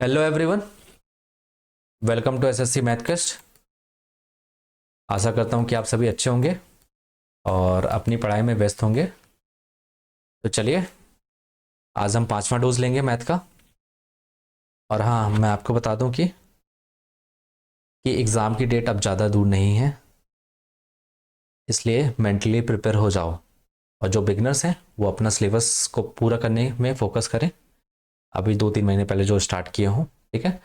Hello everyone, welcome to SSC Mathcast. आशा करता हूँ कि आप सभी अच्छे होंगे और अपनी पढ़ाई में व्यस्त होंगे। तो चलिए, आज हम 5वां डोज लेंगे मैथ का। और हाँ, मैं आपको बता दूं कि एग्ज़ाम की डेट अब ज़्यादा दूर नहीं है, इसलिए मेंटली प्रिपेयर हो जाओ। और जो बिगनर्स हैं वो अपना सिलेबस को पूरा करने में फोकस करें। अभी 2-3 महीने पहले जो स्टार्ट किए हों, ठीक है।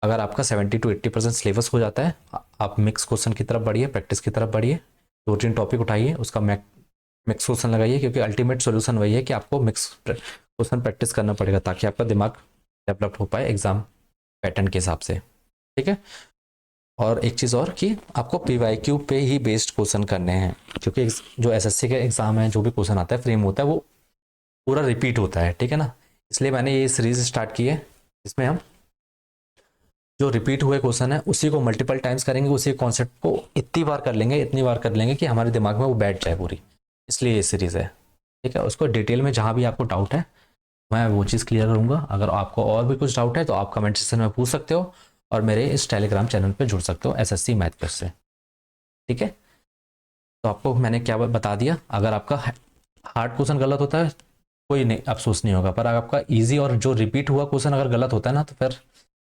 अगर आपका 70 to 80% सिलेबस हो जाता है, आप मिक्स क्वेश्चन की तरफ बढ़िए, प्रैक्टिस की तरफ बढ़िए। 2-3 टॉपिक उठाइए, उसका मिक्स क्वेश्चन लगाइए, क्योंकि अल्टीमेट सॉल्यूशन वही है कि आपको मिक्स क्वेश्चन प्रैक्टिस करना पड़ेगा ताकि आपका दिमाग डेवलप हो पाए एग्जाम पैटर्न के हिसाब से, ठीक है। और एक चीज़ और कि आपको पीवाईक्यू पे ही बेस्ड क्वेश्चन करने हैं, क्योंकि जो एसएससी के एग्जाम है, जो भी क्वेश्चन आता है, फ्रेम होता है, वो पूरा रिपीट होता है, ठीक है ना। इसलिए मैंने ये सीरीज स्टार्ट की है, जिसमें हम जो रिपीट हुए क्वेश्चन है उसी को मल्टीपल टाइम्स करेंगे, उसी कॉन्सेप्ट को इतनी बार कर लेंगे कि हमारे दिमाग में वो बैठ जाए पूरी। इसलिए ये सीरीज़ है, ठीक है। उसको डिटेल में जहाँ भी आपको डाउट है मैं वो चीज़ क्लियर करूँगा। अगर आपको और भी कुछ डाउट है तो आप कमेंट सेक्शन में पूछ सकते हो और मेरे इस टेलीग्राम चैनल पे जुड़ सकते हो एसएससी मैथ क्लास से, ठीक है। तो आपको मैंने क्या बता दिया। अगर आपका हार्ड क्वेश्चन गलत होता है कोई नहीं, अफसोस नहीं होगा। पर अगर आपका ईजी और जो रिपीट हुआ क्वेश्चन अगर गलत होता है ना, तो फिर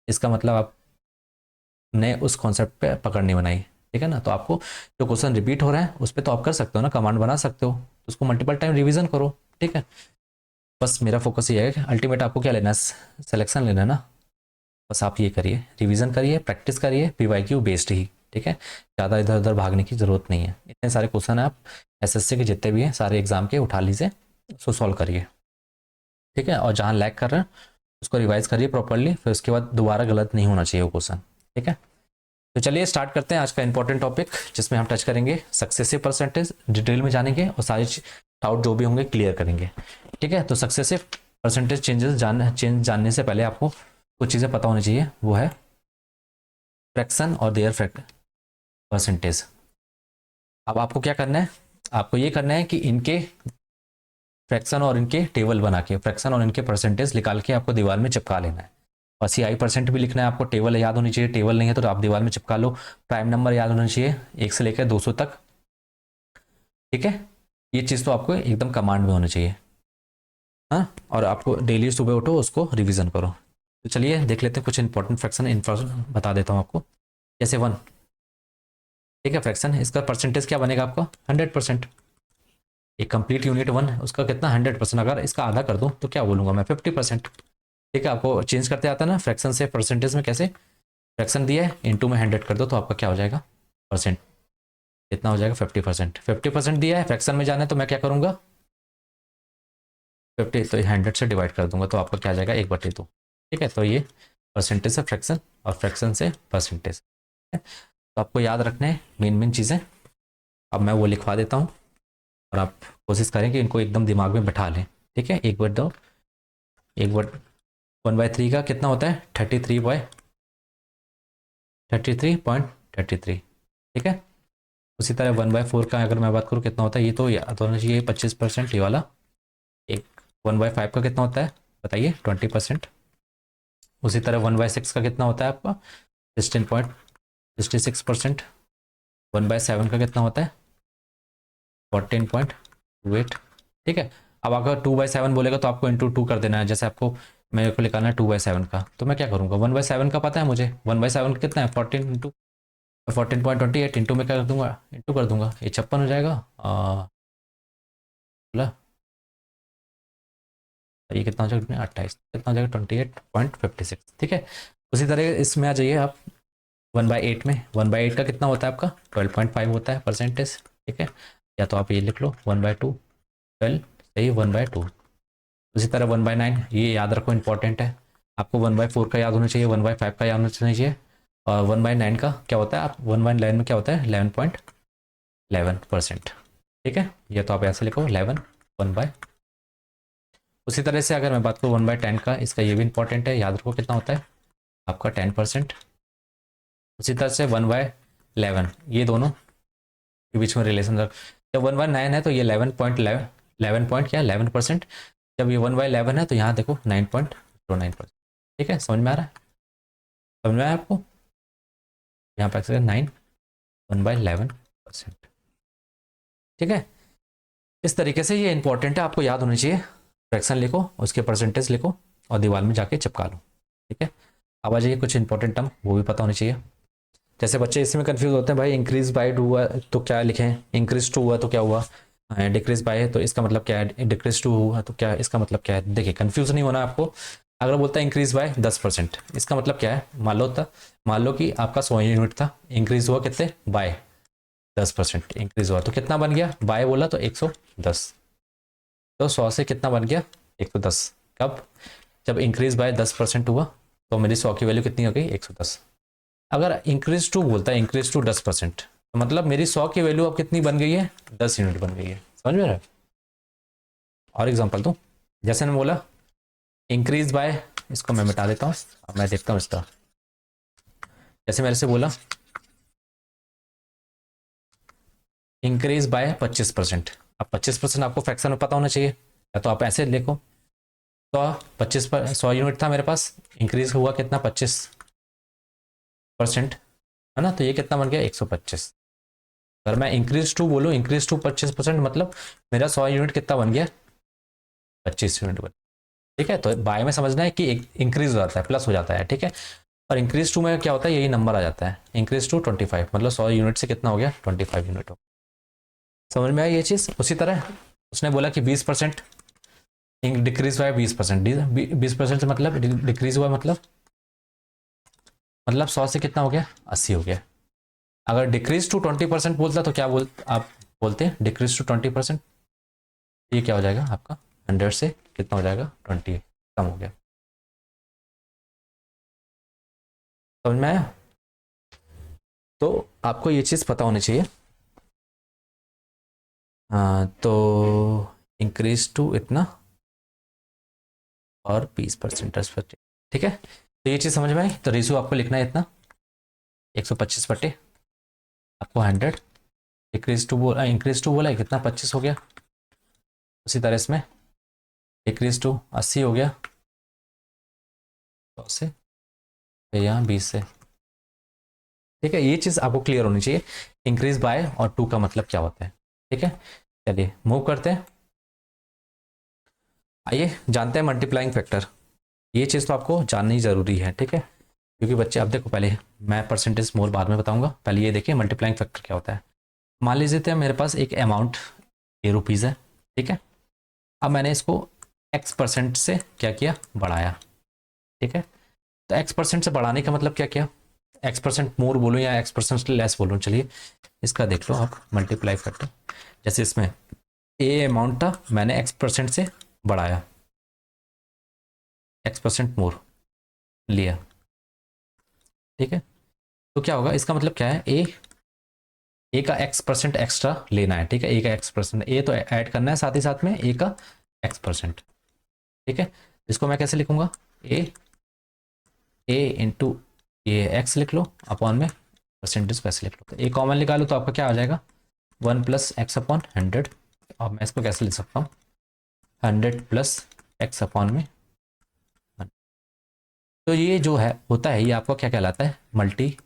इसका मतलब आपने उस कॉन्सेप्ट पे पकड़ नहीं बनाई, ठीक है ना। तो आपको जो क्वेश्चन रिपीट हो रहे हैं उस पर तो आप कर सकते हो ना, कमांड बना सकते हो, उसको मल्टीपल टाइम रिवीजन करो, ठीक है। बस मेरा फोकस ये है कि अल्टीमेट आपको क्या लेना है, सिलेक्शन लेना है ना। बस आप ये करिए, रिवीजन करिए, प्रैक्टिस करिए, पीवाईक्यू बेस्ड ही, ठीक है। ज़्यादा इधर उधर भागने की जरूरत नहीं है। इतने सारे क्वेश्चन है, आप एसएससी के जितने भी हैं सारे एग्जाम के उठा लीजिए, उसको सॉल्व करिए, ठीक है। और जहाँ लैग कर रहे हैं उसको रिवाइज करिए प्रॉपरली, फिर उसके बाद दोबारा गलत नहीं होना चाहिए वो क्वेश्चन, ठीक है। तो चलिए स्टार्ट करते हैं आज का इंपॉर्टेंट टॉपिक, जिसमें हम टच करेंगे सक्सेसिव परसेंटेज, डिटेल में जानेंगे और सारे डाउट जो भी होंगे क्लियर करेंगे, ठीक है। तो सक्सेसिव परसेंटेज चेंज जानने से पहले आपको कुछ चीज़ें पता होनी चाहिए, वो है फ्रैक्शन और देयर परसेंटेज। अब आपको क्या करना है, आपको ये करना है कि इनके फ्रैक्शन और इनके टेबल बना के, फ्रैक्शन और इनके परसेंटेज निकाल के आपको दीवार में चिपका लेना है। और CI% भी लिखना है आपको, टेबल याद होनी चाहिए, टेबल नहीं है तो आप दीवार में चिपका लो। प्राइम नंबर याद होना चाहिए 1 से लेकर 200 तक, ठीक है। ये चीज़ तो आपको एकदम कमांड में होनी चाहिए, हाँ। और आपको डेली सुबह उठो उसको रिवीजन करो। तो चलिए देख लेते हैं कुछ इंपॉर्टेंट फ्रैक्शन इन्फॉर्मेशन बता देता हूँ आपको। जैसे 1, ठीक है, फ्रैक्शन, इसका परसेंटेज क्या बनेगा आपका 100%। एक कंप्लीट यूनिट 1 उसका कितना 100%, अगर इसका आधा कर दूँ तो क्या बोलूँगा मैं 50%, ठीक है। आपको चेंज करते आता है ना फ्रैक्शन से परसेंटेज में, कैसे फ्रैक्शन दिया है इनटू में 100 कर दो तो आपका क्या हो जाएगा परसेंट, कितना हो जाएगा 50%। 50% दिया है, फ्रैक्शन में जाना है तो मैं क्या करूँगा 50 तो 100 से डिवाइड कर दूंगा तो आपका क्या आ जाएगा 1/2, ठीक है। तो ये परसेंटेज से फ्रैक्शन और फ्रैक्शन से परसेंटेज, तो आपको याद रखने हैं मेन चीज़ें। अब मैं वो लिखवा देता हूँ और आप कोशिश करें कि इनको एकदम दिमाग में बैठा लें, ठीक है। 1/3 का कितना होता है 33.33, ठीक है। उसी तरह 1/4 का अगर मैं बात करूँ कितना होता है, ये तो याद होना चाहिए 25%, ये वाला। एक 1/5 का कितना होता है बताइए 20%। उसी तरह 1/6 का कितना होता है आपका 16.66%। 1/7 का कितना होता है 14.28, ठीक है। अब अगर 2/7 बोलेगा तो आपको इंटू 2 कर देना है, जैसे आपको मेरे को निकालना है 2/7 का, तो मैं क्या करूँगा 1/7 का पता है मुझे, 1/7 का कितना है 14.28 इंटू में क्या कर दूंगा, इंटू कर दूंगा, ये 56 हो जाएगा। बोला ये कितना हो जाएगा 28, कितना हो जाएगा 28.56, ठीक है। उसी तरह इसमें आ जाइए आप 1/8 में, 1/8 का कितना होता है आपका 12.5 होता है परसेंटेज, ठीक है। या तो आप ये लिख लो 1/2 12 सही 1/2। उसी तरह 1/9 ये याद रखो इंपॉर्टेंट है, आपको 1/4 का याद होना चाहिए, 1/5 का याद होना चाहिए। और 1/9 का क्या होता है, आप 1/9 में क्या होता है 11.11%, ठीक है। या तो आप ऐसे लिखो 11 1/। उसी तरह से अगर मैं बात करूँ 1/10 का, इसका ये भी इंपॉर्टेंट है, याद रखो कितना होता है आपका 10%। उसी तरह से 1/11 ये दोनों के बीच में रिलेशन रख, जब 1/9 है तो ये 11 पॉइंट क्या 11%, जब ये 1/11 है तो यहाँ देखो 9.09%, ठीक है। समझ में आ रहा है, समझ में आया आपको? यहाँ पर 9 1/11%। ठीक है, इस तरीके से ये इंपॉर्टेंट है, आपको याद होनी चाहिए। फ्रैक्शन लिखो, उसके परसेंटेज लिखो और दीवार में जाके चिपका लो। ठीक है, अब आ जाइए कुछ इंपॉर्टेंट टर्म, वो भी पता होनी चाहिए। जैसे बच्चे इसमें कंफ्यूज होते हैं, भाई इंक्रीज बाय टू हुआ तो क्या लिखें, इंक्रीज टू हुआ तो क्या हुआ, डिक्रीज बाय है तो इसका मतलब क्या है, डिक्रीज टू हुआ तो क्या इसका मतलब क्या है। देखिए कंफ्यूज नहीं होना आपको। अगर बोलता है इंक्रीज बाय 10%, इसका मतलब क्या है, मान लो कि आपका 100 यूनिट था, इंक्रीज हुआ कितने, बाय 10% इंक्रीज हुआ तो कितना बन गया, बाय बोला तो 110, तो 100 से कितना बन गया 110। कब, जब इंक्रीज बाय 10% हुआ तो मेरी 100 की वैल्यू कितनी हो गई 110। अगर इंक्रीज टू बोलता है, इंक्रीज टू 10%, तो मतलब मेरी 100 की वैल्यू अब कितनी बन गई है, 10 यूनिट बन गई है। समझ में रहा है? और एग्जांपल दूं, जैसे मैंने बोला इंक्रीज बाय, इसको मैं मिटा देता हूँ, अब मैं देखता हूँ इसका। जैसे मेरे से बोला इंक्रीज बाय 25%, अब 25% आपको फ्रैक्शन में पता होना चाहिए, या तो आप ऐसे लिखो, तो 25 पर 100 यूनिट था मेरे पास, इंक्रीज हुआ कितना 25%, है ना, तो ये कितना बन गया 125। अगर मैं इंक्रीज टू बोलूँ, इंक्रीज टू 25%, मतलब मेरा 100 यूनिट कितना बन गया 25 यूनिट बन। ठीक है, तो बाय में समझना है कि इंक्रीज हो जाता है, प्लस हो जाता है। ठीक है, और इंक्रीज टू में क्या होता है, यही नंबर आ जाता है, इंक्रीज टू 25, मतलब 100 यूनिट से कितना हो गया 25 यूनिट हो। समझ में आई ये चीज़? उसी तरह उसने बोला कि 20% डिक्रीज हुआ है, 20%, 20% से मतलब डिक्रीज हुआ, मतलब 100 से कितना हो गया 80 हो गया। अगर डिक्रीज टू 20% बोलता तो क्या आप बोलते डिक्रीज टू 20%, ये क्या हो जाएगा आपका 100 से कितना हो जाएगा 20 कम हो गया। समझ में आया? तो आपको ये चीज़ पता होनी चाहिए। हाँ, तो इंक्रीज टू इतना और 20% 10%। ठीक है, तो ये चीज़ समझ में आई। तो रेशियो आपको लिखना है इतना 125 बटे आपको 100, डिक्रीज टू बोला, इंक्रीज टू बोला कितना 25 हो गया, उसी तरह इसमें डिक्रीज टू 80 हो गया 100 से, फिर यहाँ 20 से। ठीक है, ये चीज़ आपको क्लियर होनी चाहिए, इंक्रीज बाय और टू का मतलब क्या होता है। ठीक है, चलिए मूव करते हैं। आइए जानते हैं मल्टीप्लाइंग फैक्टर। ये चीज़ तो आपको जाननी ज़रूरी है। ठीक है, क्योंकि बच्चे, अब देखो पहले मैं परसेंटेज मोर बाद में बताऊंगा, पहले ये देखिए मल्टीप्लाइंग फैक्टर क्या होता है। मान लीजिए तो मेरे पास एक अमाउंट ए रुपीज़ है। ठीक है, अब मैंने इसको x% से क्या किया, बढ़ाया। ठीक है, तो x% से बढ़ाने का मतलब क्या किया, x% मोर बोलूँ या x% लेस बोलूँ, चलिए इसका देख लो आप मल्टीप्लाई फैक्टर। जैसे इसमें ए अमाउंट था, मैंने x% से बढ़ाया, x% मोर लिया। ठीक है, तो क्या होगा, इसका मतलब क्या है, ए का x% एक्स्ट्रा लेना है। ठीक है, ए का x%, ए तो ऐड करना है साथ ही साथ में ए का x%। ठीक है, इसको मैं कैसे लिखूंगा, ए इंटू ये एक्स लिख लो अपॉन में परसेंटेज कैसे लिख लो, तो ए कॉमन निकालो तो आपका क्या आ जाएगा 1 प्लस एक्स अपॉन 100। अब मैं इसको कैसे लिख सकता हूँ 100 प्लस एक्स अपॉन में 100। तो ये जो है होता है, ये आपका क्या कहलाता है, मल्टी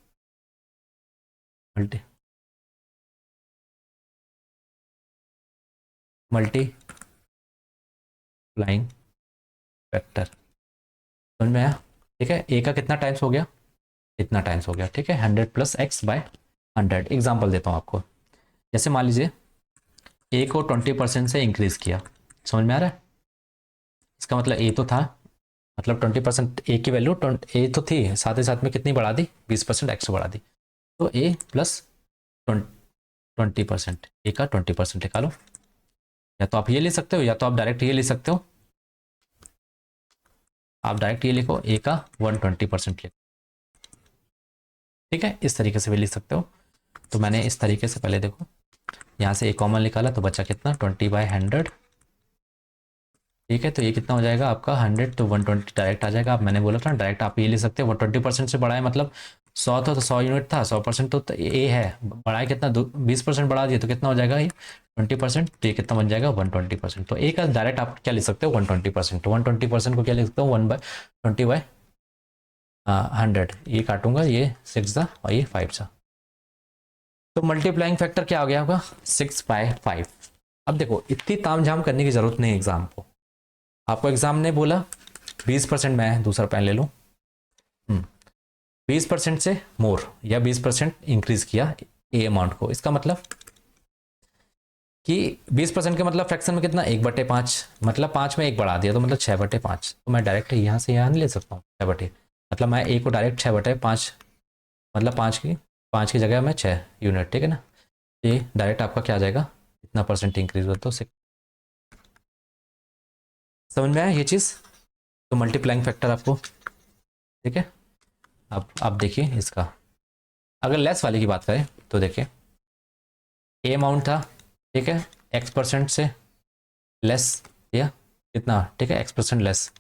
मल्टी मल्टीप्लाइंग फैक्टर। समझ में आया? ठीक है, ए का कितना टाइम्स हो गया, इतना टाइम्स हो गया। ठीक है, 100 प्लस एक्स बाय 100। एग्जाम्पल देता हूँ आपको, जैसे मान लीजिए ए को 20% से इंक्रीज किया। समझ में आ रहा है? इसका मतलब ए तो था, मतलब 20% ए की वैल्यू ए तो थी, साथ ही साथ में कितनी बढ़ा दी 20% एक्स्ट्रा बढ़ा दी, तो ए प्लस 20%, ए का 20% निकालो। या तो आप ये ले सकते हो, या तो आप डायरेक्ट ये ले सकते हो, आप डायरेक्ट ये लिखो ए का 120% लिखो। ठीक है, इस तरीके से भी लिख सकते हो। तो मैंने इस तरीके से पहले देखो, यहाँ से ए कॉमन निकाला तो बचा कितना 20/100। ठीक है, तो ये कितना हो जाएगा आपका 100, तो 120 डायरेक्ट आ जाएगा। अब मैंने बोला था डायरेक्ट आप ये ले सकते हो, 120% से बढ़ाए मतलब 100 था तो 100 यूनिट था, 100% तो ए है, बढ़ाए कितना 20% बढ़ा दिए तो कितना हो जाएगा ये 20%, तो ये कितना बन जाएगा 120%। तो ए का डायरेक्ट आप क्या ले सकते हो 120%, तो 120% को क्या लिख सकते हो 1/20/100। 100, ये काटूंगा, ये 6 था और ये 5 था। तो मल्टीप्लाइंग फैक्टर क्या हो गया होगा 6/5। अब देखो इतनी तामझाम करने की जरूरत नहीं एग्जाम को। आपको एग्जाम ने बोला 20%, मैं दूसरा पेन ले लूँ, 20% से मोर या 20% इंक्रीज किया ए अमाउंट को, इसका मतलब कि 20% के मतलब फ्रैक्शन में कितना 1/5, मतलब 5 में 1 बढ़ा दिया तो मतलब 6/5। तो मैं डायरेक्ट यहाँ से यहाँ नहीं ले सकता हूँ 6/, मतलब मैं ए को डायरेक्ट 6/5, मतलब 5 की जगह में 6 यूनिट, ठीक है ना। ये डायरेक्ट आपका क्या आ जाएगा, इतना परसेंट इंक्रीज हुआ तो समझ में आया ये चीज़। तो मल्टीप्लाइंग फैक्टर आपको, ठीक है। अब आप देखिए इसका, अगर लेस वाले की बात करें तो देखिए ए अमाउंट था, ठीक है, X% से लेस या कितना, ठीक है, X% लेस,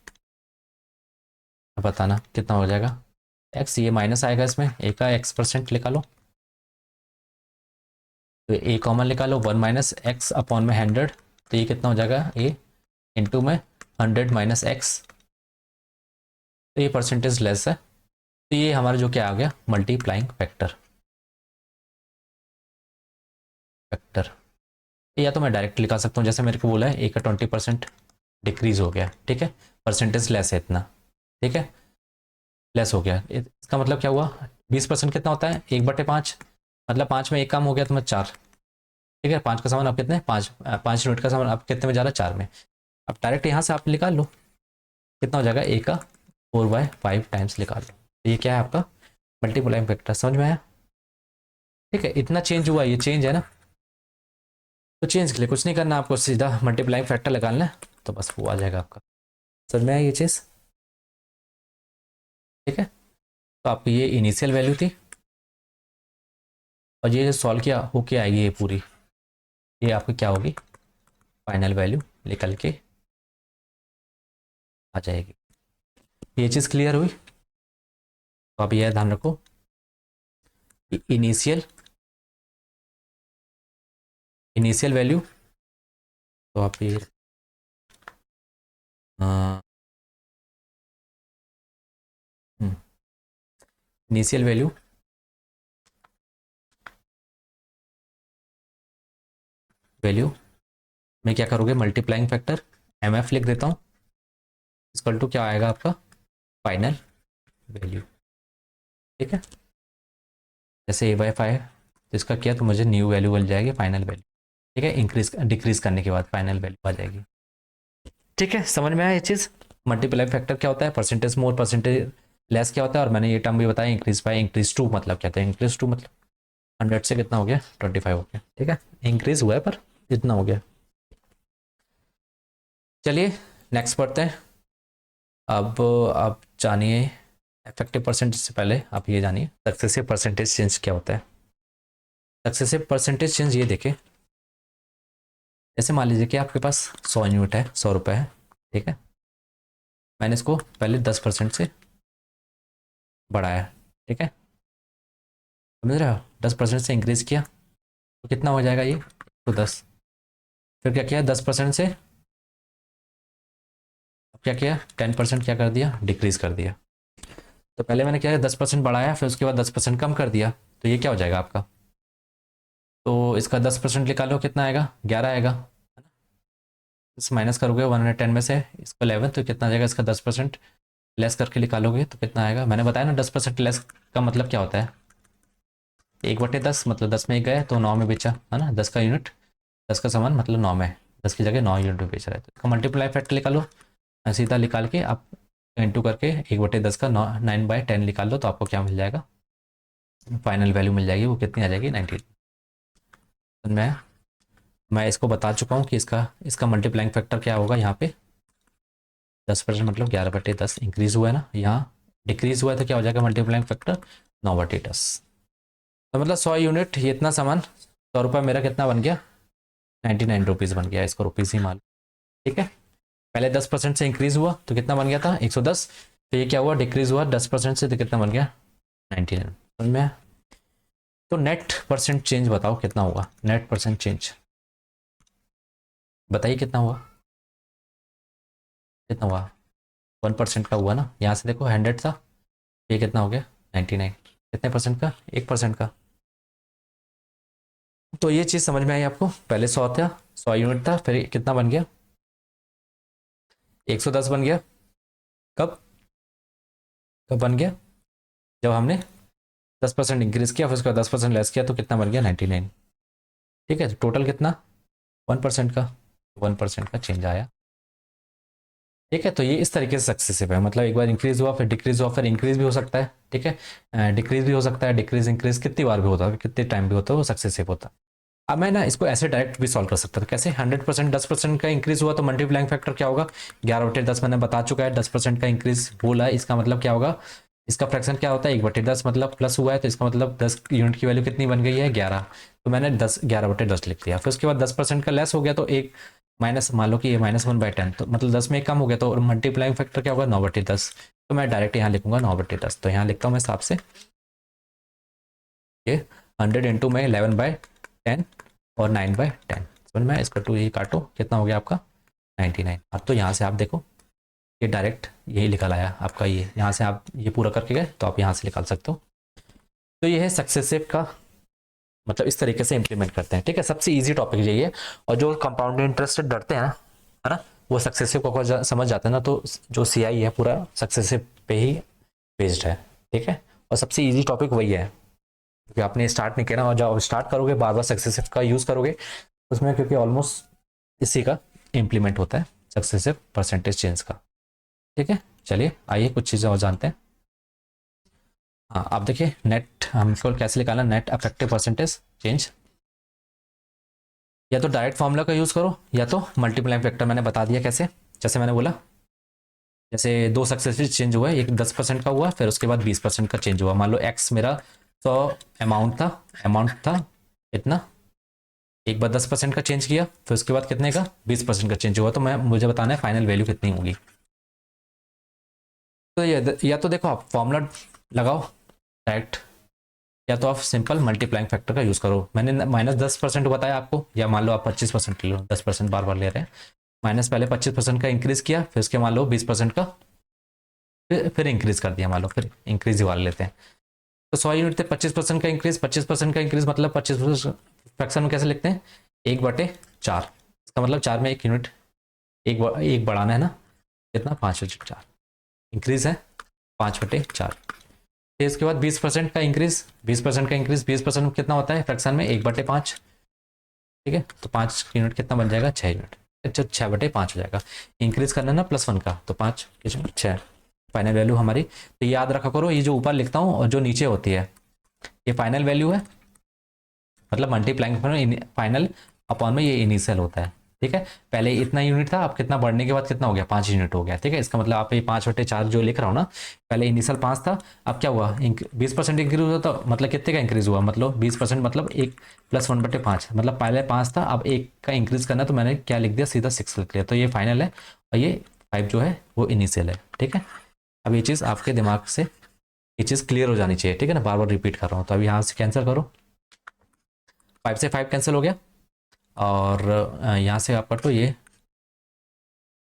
अब बताना कितना हो जाएगा एक्स, ये माइनस आएगा इसमें, ए का X% निकालो, तो ए कॉमन निकालो, 1 - x/100, तो ये कितना हो जाएगा ए इंटू में 100 - x, तो ये परसेंटेज लेस है। तो ये हमारा जो क्या आ गया मल्टीप्लाइंग फैक्टर, फैक्टर। या तो मैं डायरेक्ट लिखा सकता हूँ, जैसे मेरे को बोला है ए का 20% डिक्रीज हो गया, ठीक है, परसेंटेज लेस है इतना, ठीक है, लेस हो गया। इसका मतलब क्या हुआ, 20% कितना होता है 1/5, मतलब 5 में 1 कम हो गया तो मैं 4, ठीक है, 5 का सामान आप कितने 5 यूनिट का सामान आप कितने में जा रहा है 4 में। अब डायरेक्ट यहाँ से आप निकाल लो कितना हो जाएगा ए का 4/5 टाइम्स निकाल लो, तो ये क्या है आपका मल्टीप्लाइंग फैक्टर, समझ में आया। ठीक है, इतना चेंज हुआ, ये चेंज है ना, तो चेंज के लिए कुछ नहीं करना आपको, सीधा मल्टीप्लाइंग फैक्टर निकालना है तो बस वो आ जाएगा आपका। समझ में आया ये चीज़, ठीक है। तो आपकी ये इनिशियल वैल्यू थी, और ये जो सॉल्व किया होके आएगी ये पूरी, ये आपकी क्या होगी फाइनल वैल्यू निकल के आ जाएगी। ये चीज़ क्लियर हुई। तो आप ये ध्यान रखो इनिशियल, इनिशियल वैल्यू, तो आप ये इनिशियल वैल्यू, वैल्यू में क्या करोगे मल्टीप्लाइंग फैक्टर एम एफ लिख देता हूँ, इक्वल टू क्या आएगा आपका फाइनल वैल्यू, ठीक है। जैसे A/5 तो इसका किया तो मुझे न्यू वैल्यू मिल जाएगी फाइनल वैल्यू, ठीक है, इंक्रीज डिक्रीज करने के बाद फाइनल वैल्यू आ जाएगी। ठीक है, समझ में आया ये चीज़। मल्टीप्लाई फैक्टर क्या होता है, परसेंटेज मोर परसेंटेज लेस क्या होता है, और मैंने ये टर्म भी बताया इंक्रीज बाय इंक्रीज टू मतलब क्या था, इंक्रीज टू मतलब 100 से कितना हो गया 25 हो गया, ठीक है, इंक्रीज हुआ है पर इतना हो गया। चलिए नेक्स्ट पढ़ते हैं। अब आप जानिए इफेक्टिव परसेंटेज से पहले आप ये जानिए सक्सेसिव परसेंटेज चेंज क्या होता है। सक्सेसिव परसेंटेज चेंज ये देखें, जैसे मान लीजिए कि आपके पास 100 यूनिट है, 100 रुपये है, ठीक है, मैंने इसको पहले 10% से बढ़ाया, ठीक है, समझ रहे हो, 10% से इंक्रीज किया तो कितना हो जाएगा ये तो 10, फिर क्या किया 10% से, अब क्या किया 10% क्या कर दिया डिक्रीज कर दिया। तो पहले मैंने क्या है 10% बढ़ाया, फिर उसके बाद 10% कम कर दिया, तो ये क्या हो जाएगा आपका, तो इसका 10% निकालो कितना आएगा 11 आएगा, इस माइनस करोगे 110 में से इसको 11, तो कितना आ जाएगा इसका 10% लेस करके निकालोगे तो कितना आएगा, मैंने बताया ना 10% लेस का मतलब क्या होता है 1/10, मतलब 10 में 1 गए तो 9 में बेचा, है ना, 10 का यूनिट 10 का सामान मतलब 9 में, 10 की जगह 9 यूनिट में बेच रहा है, तो इसका मल्टीप्लाई फैक्टर निकालो, सीधा निकाल के आप इंटू करके 1/10 का 9/10 निकाल लो, तो आपको क्या मिल जाएगा फाइनल वैल्यू मिल जाएगी, वो कितनी आ जाएगी 19। मैं इसको बता चुका हूँ कि इसका इसका मल्टीप्लाइंग फैक्टर क्या होगा, यहाँ पे 10% मतलब 11/10 इंक्रीज हुआ है ना, यहाँ डिक्रीज हुआ है तो क्या हो जाएगा मल्टीप्लाइंग फैक्टर 9/10। तो मतलब 100 यूनिट ये इतना सामान 100 रुपये मेरा कितना बन गया 99 रुपीज़ बन गया, इसको रुपीज़ ही मान, ठीक है। पहले 10% से इंक्रीज हुआ तो कितना बन गया था 110, तो ये क्या हुआ डिक्रीज हुआ 10% से तो कितना बन गया 99, समझ में आया? तो नेट परसेंट चेंज बताओ कितना होगा, नेट परसेंट चेंज बताइए कितना हुआ, कितना हुआ 1% का हुआ ना, यहाँ से देखो 100 था, ये कितना हो गया 99, कितने परसेंट का, 1% का। तो ये चीज़ समझ में आई आपको, पहले 100 था, 100 यूनिट था, फिर कितना बन गया 110 बन गया। कब कब बन गया, जब हमने 10% इंक्रीज किया, फिर उसका 10% लेस किया, तो कितना बन गया 99। ठीक है, तो टोटल कितना 1% का, 1% का चेंज आया। ठीक है, तो ये इस तरीके से सक्सेसिव है, मतलब एक बार इंक्रीज हुआ, फिर डिक्रीज हुआ, फिर इंक्रीज भी हो सकता है। ठीक है, डिक्रीज भी हो सकता है, डिक्रीज इंक्रीज कितनी बार भी होता है, कितने टाइम भी होता है, वो सक्सेसिव होता है। अब मैं ना इसको ऐसे डायरेक्ट भी सॉल्व कर सकता था, कैसे 100% 10% का इंक्रीज हुआ तो मल्टीप्लाइंग फैक्टर क्या होगा 11/10, मैंने बता चुका है। 10% का इंक्रीज बोला है, इसका मतलब क्या होगा, इसका फ्रैक्शन क्या होता है 1/10, मतलब प्लस हुआ है, तो इसका मतलब 10 यूनिट की वैल्यू कितनी बन गई है 11, तो मैंने 11/10 लिख दिया। फिर उसके बाद 10% का लेस हो गया, तो एक माइनस, मान लो कि ये -1/10, तो मतलब 10 में कम हो गया, तो मल्टीप्लाइंग फैक्टर क्या होगा 9/10, तो मैं डायरेक्ट यहाँ लिखूंगा 9/10। तो यहाँ लिखता हूँ मैं हिसाब से, ये 100 इंटू में 11/10 और 9/10, समझ में, इसको 2 ही काटो, कितना हो गया आपका 99। अब तो यहाँ से आप देखो, ये डायरेक्ट यही निकल आया आपका, ये यहाँ से आप ये पूरा करके गए तो आप यहाँ से निकाल सकते हो। तो ये है सक्सेसिव का मतलब, इस तरीके से इंप्लीमेंट करते हैं। ठीक है, सबसे इजी टॉपिक यही है, और जो कंपाउंड इंटरेस्ट से डरते हैं ना, है ना, वो सक्सेसिव को समझ जाते हैं ना, तो जो सीआई है पूरा सक्सेसिव पे ही बेस्ड है। ठीक है, और सबसे इजी टॉपिक वही है, क्योंकि आपने स्टार्ट नहीं किया ना, और जब स्टार्ट करोगे बार बार सक्सेसिव का यूज़ करोगे उसमें, क्योंकि ऑलमोस्ट इसी का इम्प्लीमेंट होता है सक्सेसिव परसेंटेज चेंज का। ठीक है, चलिए आइए कुछ चीज़ें और जानते हैं। हाँ, आप देखिए नेट हमको कैसे निकालना, नेट अफेक्टिव परसेंटेज चेंज, या तो डायरेक्ट फॉर्मूला का यूज़ करो, या तो मल्टीप्लाइंग फैक्टर, मैंने बता दिया कैसे, जैसे मैंने बोला, जैसे दो सक्सेसिव चेंज हुआ, एक 10% का हुआ, फिर उसके बाद 20% का चेंज हुआ। मान लो एक्स मेरा 100 अमाउंट था इतना, एक बार 10% का चेंज किया, फिर उसके बाद कितने का 20% का चेंज हुआ, तो मुझे बताना है फाइनल वैल्यू कितनी होगी। तो या तो देखो आप फॉर्मूला लगाओ डायरेक्ट, या तो आप सिंपल मल्टीप्लाइंग फैक्टर का यूज़ करो। मैंने -10% बताया आपको, या मान लो आप 25% ले लो, 10% बार बार ले रहे हैं, माइनस पहले 25% का इंक्रीज किया, फिर उसके मान लो 20% का फिर इंक्रीज कर दिया, मान लो फिर इंक्रीज ही वाले लेते हैं। तो 100 यूनिट थे, 25% का इंक्रीज, 25% का इंक्रीज मतलब 25% फ्रैक्शन में कैसे लिखते हैं 1/4, इसका मतलब 4 में 1 यूनिट, एक बढ़ाना है ना, कितना 5/4 इंक्रीज है 5/4। फिर इसके बाद 20% का इंक्रीज, 20% का इंक्रीज, 20% में कितना होता है फ्रैक्शन में 1/5। ठीक है, तो 5 यूनिट कितना बन जाएगा 6 यूनिट, अच्छा 6/5 हो जाएगा। इंक्रीज करना है ना +1 का, तो 5 6 फाइनल वैल्यू हमारी। तो याद रखा करो, ये जो ऊपर लिखता हूँ और जो नीचे होती है ये फाइनल वैल्यू है, मतलब मल्टीप्लाइंग फाइनल अपॉन में ये इनिशियल होता है। ठीक है, पहले इतना यूनिट था, अब कितना बढ़ने के बाद कितना हो गया 5 यूनिट हो गया। ठीक है, इसका मतलब आप ये 5/4 जो लिख रहा हो ना, पहले इनिशियल 5 था, अब क्या हुआ 20% इंक्रीज हुआ, तो मतलब कितने का इंक्रीज हुआ, मतलब 20% मतलब 1 + 1/5, मतलब पहले 5 था, अब 1 का इंक्रीज करना, तो मैंने क्या लिख दिया सीधा 6 लिख लिया। तो ये फाइनल है, और ये 5 जो है वो इनिशियल है। ठीक है, अब ये चीज़ आपके दिमाग से ये चीज़ क्लियर हो जानी चाहिए। ठीक है ना, बार बार रिपीट कर रहा हूँ। तो अब यहाँ से कैंसिल करो, 5 से 5 कैंसिल हो गया, और यहाँ से आप कटो, ये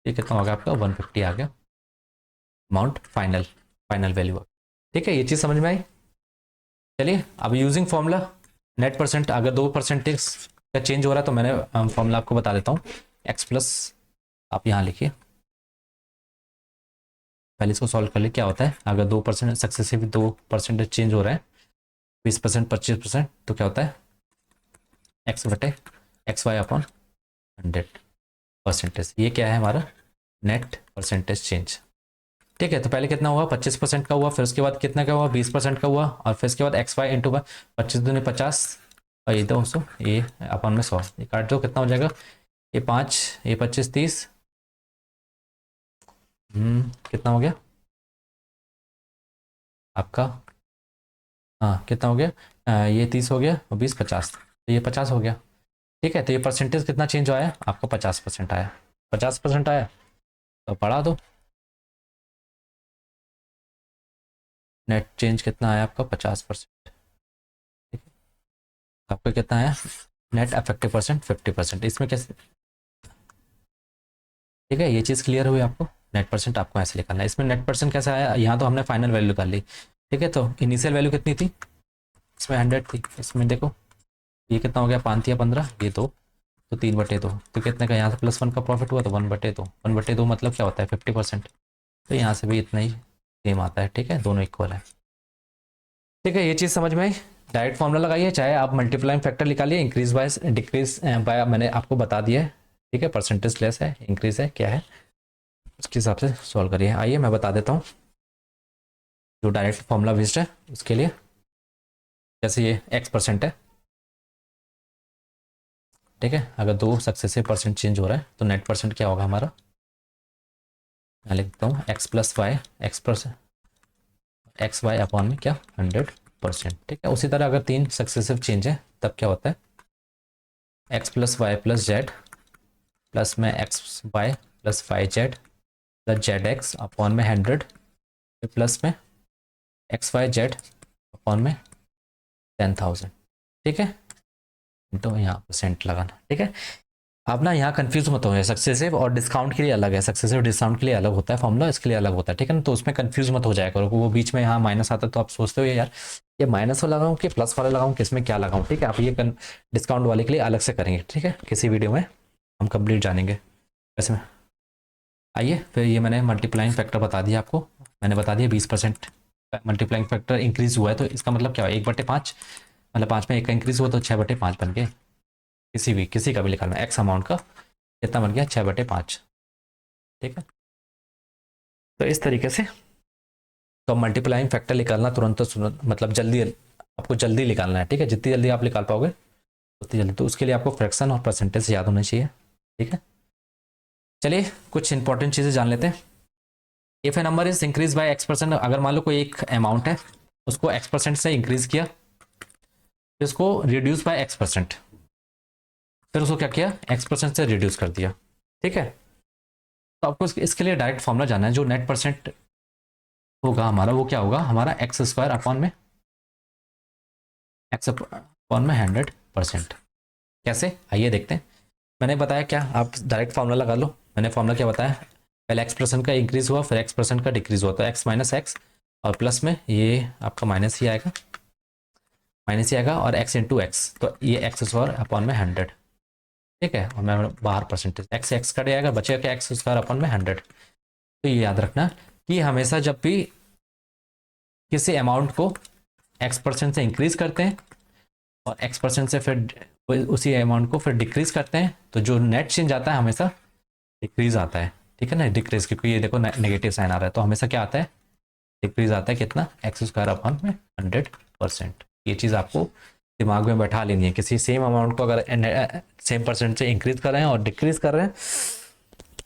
कितना होगा आपका 150 आ गया अमाउंट, फाइनल फाइनल वैल्यू। ठीक है, ये चीज़ समझ में आई। चलिए अब यूजिंग फॉर्मूला नेट परसेंट, अगर 2% का चेंज हो रहा है तो मैंने फॉर्मूला आपको बता देता हूँ, एक्स प्लस, आप यहाँ लिखिए, पहले इसको सॉल्व कर लिए। क्या होता है अगर 2% सक्सेसिव 2% चेंज हो रहा है, 20% 25%, तो क्या होता है x/xy/100%। ये क्या है हमारा नेट परसेंटेज चेंज। ठीक है, तो पहले कितना हुआ 25% का हुआ, फिर उसके बाद कितना का हुआ 20% का हुआ, और फिर उसके बाद XY × 25×50, और ये 200, ये अपन में 100, ये काट दो कितना हो जाएगा, ये 5, ये 25 30, कितना हो गया आपका, हाँ कितना हो गया, ये 30 हो गया, और 20 50, तो ये 50 हो गया। ठीक है, तो ये परसेंटेज कितना चेंज आया आपका 50% आया, 50% आया, तो बढ़ा दो, नेट चेंज कितना आया आपका 50%। ठीक है, आपका कितना आया नेट अफेक्टिव परसेंट 50%, इसमें कैसे। ठीक है, ये चीज़ क्लियर हुई आपको, नेट परसेंट आपको ऐसे निकालना है। इसमें नेट परसेंट कैसे आया, यहाँ तो हमने फाइनल वैल्यू निकाल ली, ठीक है, तो इनिशियल वैल्यू कितनी थी, इसमें 100 थी, इसमें देखो ये कितना हो गया, 5 या 15, ये दो, तो 3/2, तो कितने का यहाँ से +1 का प्रॉफिट हुआ, तो 1/2, 1/2 मतलब क्या होता है 50%, तो यहाँ से भी इतना ही सेम आता है। ठीक है, दोनों इक्वल है। ठीक है, ये चीज़ समझ में आई। डायरेक्ट फॉर्मूला लगाइए, चाहे आप मल्टीप्लाइंग फैक्टर निकालिए, इंक्रीज बाय डिक्रीज बाय मैंने आपको बता दिया है। ठीक है, परसेंटेज लेस है, इंक्रीज है, क्या है, उसके हिसाब से सॉल्व करिए। आइए मैं बता देता हूँ जो डायरेक्ट फॉर्मूला बेस्ड है उसके लिए। जैसे ये x% है, ठीक है, अगर दो सक्सेसिव परसेंट चेंज हो रहा है तो नेट परसेंट क्या होगा हमारा, मैं लिखता हूँ x+y, x y अपॉन में क्या 100%। ठीक है, उसी तरह अगर 3 सक्सेसिव चेंज है तब क्या होता है, x+y+z प्लस में x y+5z plus zx upon में 100 प्लस में xyz अपॉन में 10,000। ठीक है, तो यहाँ परसेंट लगाना। ठीक है, आप ना यहाँ कंफ्यूज मत हो, सक्सेसिव और डिस्काउंट के लिए अलग है, सक्सेसिव डिस्काउंट के लिए अलग होता है फॉर्मूला, इसके लिए अलग होता है। ठीक है ना, तो उसमें कंफ्यूज मत हो जाया करो, वो बीच में यहाँ माइनस आता है तो आप सोचते हो यार ये माइनस वाला लगाऊं कि प्लस वाला लगाऊं, किसमें क्या लगाऊं। ठीक है, आप ये डिस्काउंट वाले के लिए अलग से करेंगे। ठीक है, किसी वीडियो में हम कंप्लीट जानेंगे वैसे में। आइए फिर ये मैंने मल्टीप्लाइंग फैक्टर बता दिया आपको, मैंने बता दिया 20% मल्टीप्लाइंग फैक्टर इंक्रीज हुआ है, तो इसका मतलब क्या हुआ, 1/5, मतलब 5 में 1 का इंक्रीज हुआ तो 6/5 बन गए। किसी का भी निकालना एक्स अमाउंट का कितना बन गया, 6/5। ठीक है, तो इस तरीके से तो मल्टीप्लाइंग फैक्टर निकालना तुरंत मतलब जल्दी, आपको जल्दी निकालना है। ठीक है, जितनी जल्दी आप निकाल पाओगे उतनी जल्दी, तो उसके लिए आपको फ्रैक्शन और परसेंटेज याद होना चाहिए। ठीक है, चलिए कुछ इंपॉर्टेंट चीज़ें जान लेते हैं। If A number is increase by x%, अगर मान लो कोई एक अमाउंट है उसको x% से इंक्रीज किया, फिर उसको रिड्यूस बाय x%, फिर उसको क्या किया, x% से रिड्यूस कर दिया। ठीक है, तो आपको इसके लिए डायरेक्ट फॉर्मूला जानना है, जो नेट परसेंट होगा हमारा वो क्या होगा, हमारा x² अपॉन में x अपॉन में 100%। कैसे, आइए देखते हैं। मैंने बताया क्या, आप डायरेक्ट फॉर्मूला लगा लो। मैंने फॉर्मूला क्या बताया, पहले x% का इंक्रीज हुआ फिर x% का डिक्रीज हुआ, तो x माइनस एक्स और प्लस में ये आपका माइनस ही आएगा, माइनस ही आएगा, और x इंटू एक्स, तो ये x² अपॉन में 100। ठीक है, और मैं बाहर परसेंटेज x कट जाएगा, बचेगा क्या, x² अपॉन में 100। तो ये याद रखना कि हमेशा जब भी किसी अमाउंट को x% से इंक्रीज करते हैं और x% से फिर उसी अमाउंट को फिर डिक्रीज करते हैं, तो जो नेट चेंज आता है हमेशा डिक्रीज आता है। ठीक है ना, डिक्रीज, क्योंकि ये देखो नेगेटिव साइन आ रहा है, तो हमेशा क्या आता है, डिक्रीज आता है, कितना, x² अपॉन में 100%। ये चीज़ आपको दिमाग में बैठा लेनी है, किसी सेम अमाउंट को अगर सेम परसेंट से इंक्रीज कर रहे हैं और डिक्रीज कर रहे हैं,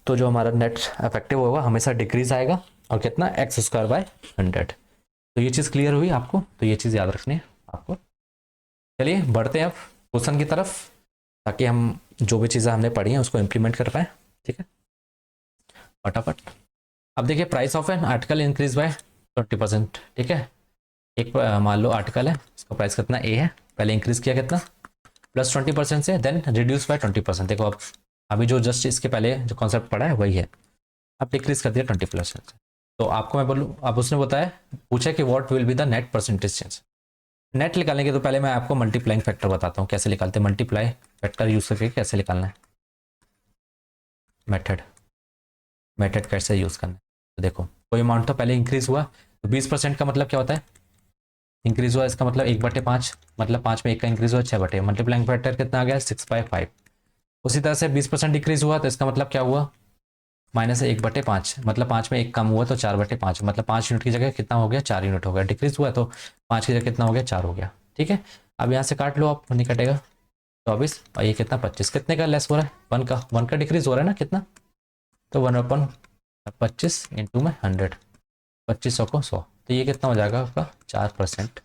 तो जो हमारा नेट इफेक्टिव होगा हमेशा डिक्रीज आएगा, और कितना, x² बाय 100। तो ये चीज़ क्लियर हुई आपको, तो ये चीज़ याद रखनी है आपको। चलिए बढ़ते हैं अब क्वेश्चन की तरफ, ताकि हम जो भी चीज़ें हमने पढ़ी हैं उसको इम्प्लीमेंट कर पाए। ठीक है, फटाफट। अब देखिए, price of an article increase by 20%। ठीक है, एक मान लो आर्टिकल है, इसका प्राइस कितना ए है, पहले इंक्रीज किया कितना, +20% से, देन रिड्यूस बाय 20%। देखो अब अभी जो जस्ट इसके पहले जो कॉन्सेप्ट पढ़ा है वही है, अब डिक्रीज कर दिया 20% से। तो आपको मैं बोलूँ, अब उसने बताया, पूछा कि what will be the net percentage change. Net निकालने के तो पहले मैं आपको मल्टीप्लाइंग फैक्टर बताता हूँ कैसे निकालते हैं, मल्टीप्लाई फैक्टर यूज करके कैसे निकालना है, मेथड कैसे यूज करना है। तो देखो, कोई अमाउंट तो पहले इंक्रीज हुआ, तो 20% का मतलब क्या होता है, इंक्रीज हुआ, इसका मतलब 1/5, मतलब 5 में 1 का इंक्रीज हुआ, 6/, मल्टीप्लाइंग फैक्टर कितना आ गया, 6/5। उसी तरह से 20% डिक्रीज हुआ, तो इसका मतलब क्या हुआ, -1/5, मतलब 5 में 1 कम हुआ तो 4/5, मतलब 5 यूनिट की जगह कितना हो गया, 4 यूनिट हो गया, डिक्रीज हुआ तो 5 की जगह कितना हो गया, 4 हो गया। ठीक है, अब यहाँ से काट लो आप, नहीं कटेगा, 24, और ये कितना 25, कितने का लेस हो रहा है, 1 का डिक्रीज हो रहा है ना, कितना, तो 1/25 इंटू में 100, 2500 को 100, तो ये कितना हो जाएगा आपका, 4%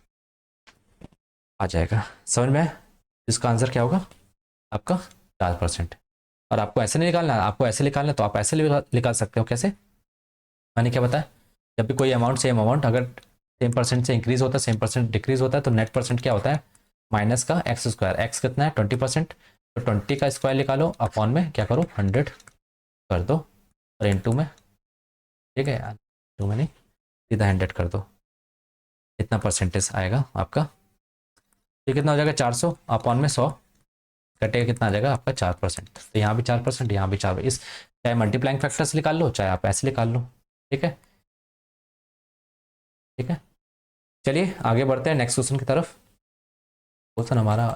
आ जाएगा। समझ में, इसका आंसर क्या होगा आपका, 4%। और आपको ऐसे नहीं निकालना, आपको ऐसे निकालना तो आप ऐसे निकाल सकते हो। कैसे, मैंने क्या बताया, जब भी कोई अमाउंट सेम अमाउंट अगर सेम परसेंट से इंक्रीज होता है, सेम परसेंट डिक्रीज होता है, तो नेट परसेंट क्या होता है, माइनस का x², एक्स कितना है 20%, तो 20 का स्क्वायर निकालो, अपॉन में क्या करो 100 कर दो, और इंटू में, ठीक है, इंटू में नहीं, सीधा 100 कर दो, कितना परसेंटेज आएगा आपका, ये कितना हो जाएगा 400 अपॉन में 100 कटेगा, कितना आ जाएगा आपका 4%। तो यहाँ भी 4%, यहाँ भी 4, इस चाहे मल्टीप्लाइंग फैक्टर से निकाल लो चाहे आप ऐसे निकाल लो। ठीक है, ठीक है, चलिए आगे बढ़ते हैं नेक्स्ट क्वेश्चन की तरफ। क्वेश्चन हमारा,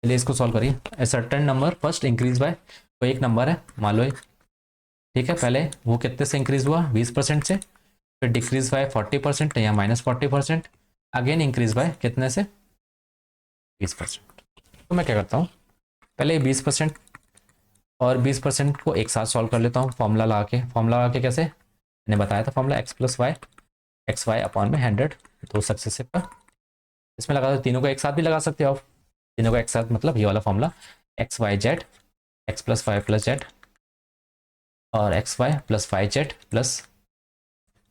चलिए इसको सॉल्व करिए। A certain number first increase by, तो एक नंबर है मान लो, ठीक है, पहले वो कितने से इंक्रीज हुआ 20% से, फिर डिक्रीज बाय 40% या -40%, अगेन इंक्रीज बाय कितने से 20%। तो मैं क्या करता हूँ, पहले 20% और 20% को एक साथ सॉल्व कर लेता हूँ फॉर्मूला लगा के। फॉर्मूला लगा के कैसे, मैंने बताया था formula x + y, x y upon में 100, दो सक्सेसिव का इसमें लगा दो, तीनों को एक साथ भी लगा सकते हो आप, तीनों को एक साथ मतलब ये वाला formula X Y Z, X plus Y plus Z और X Y plus Y Z plus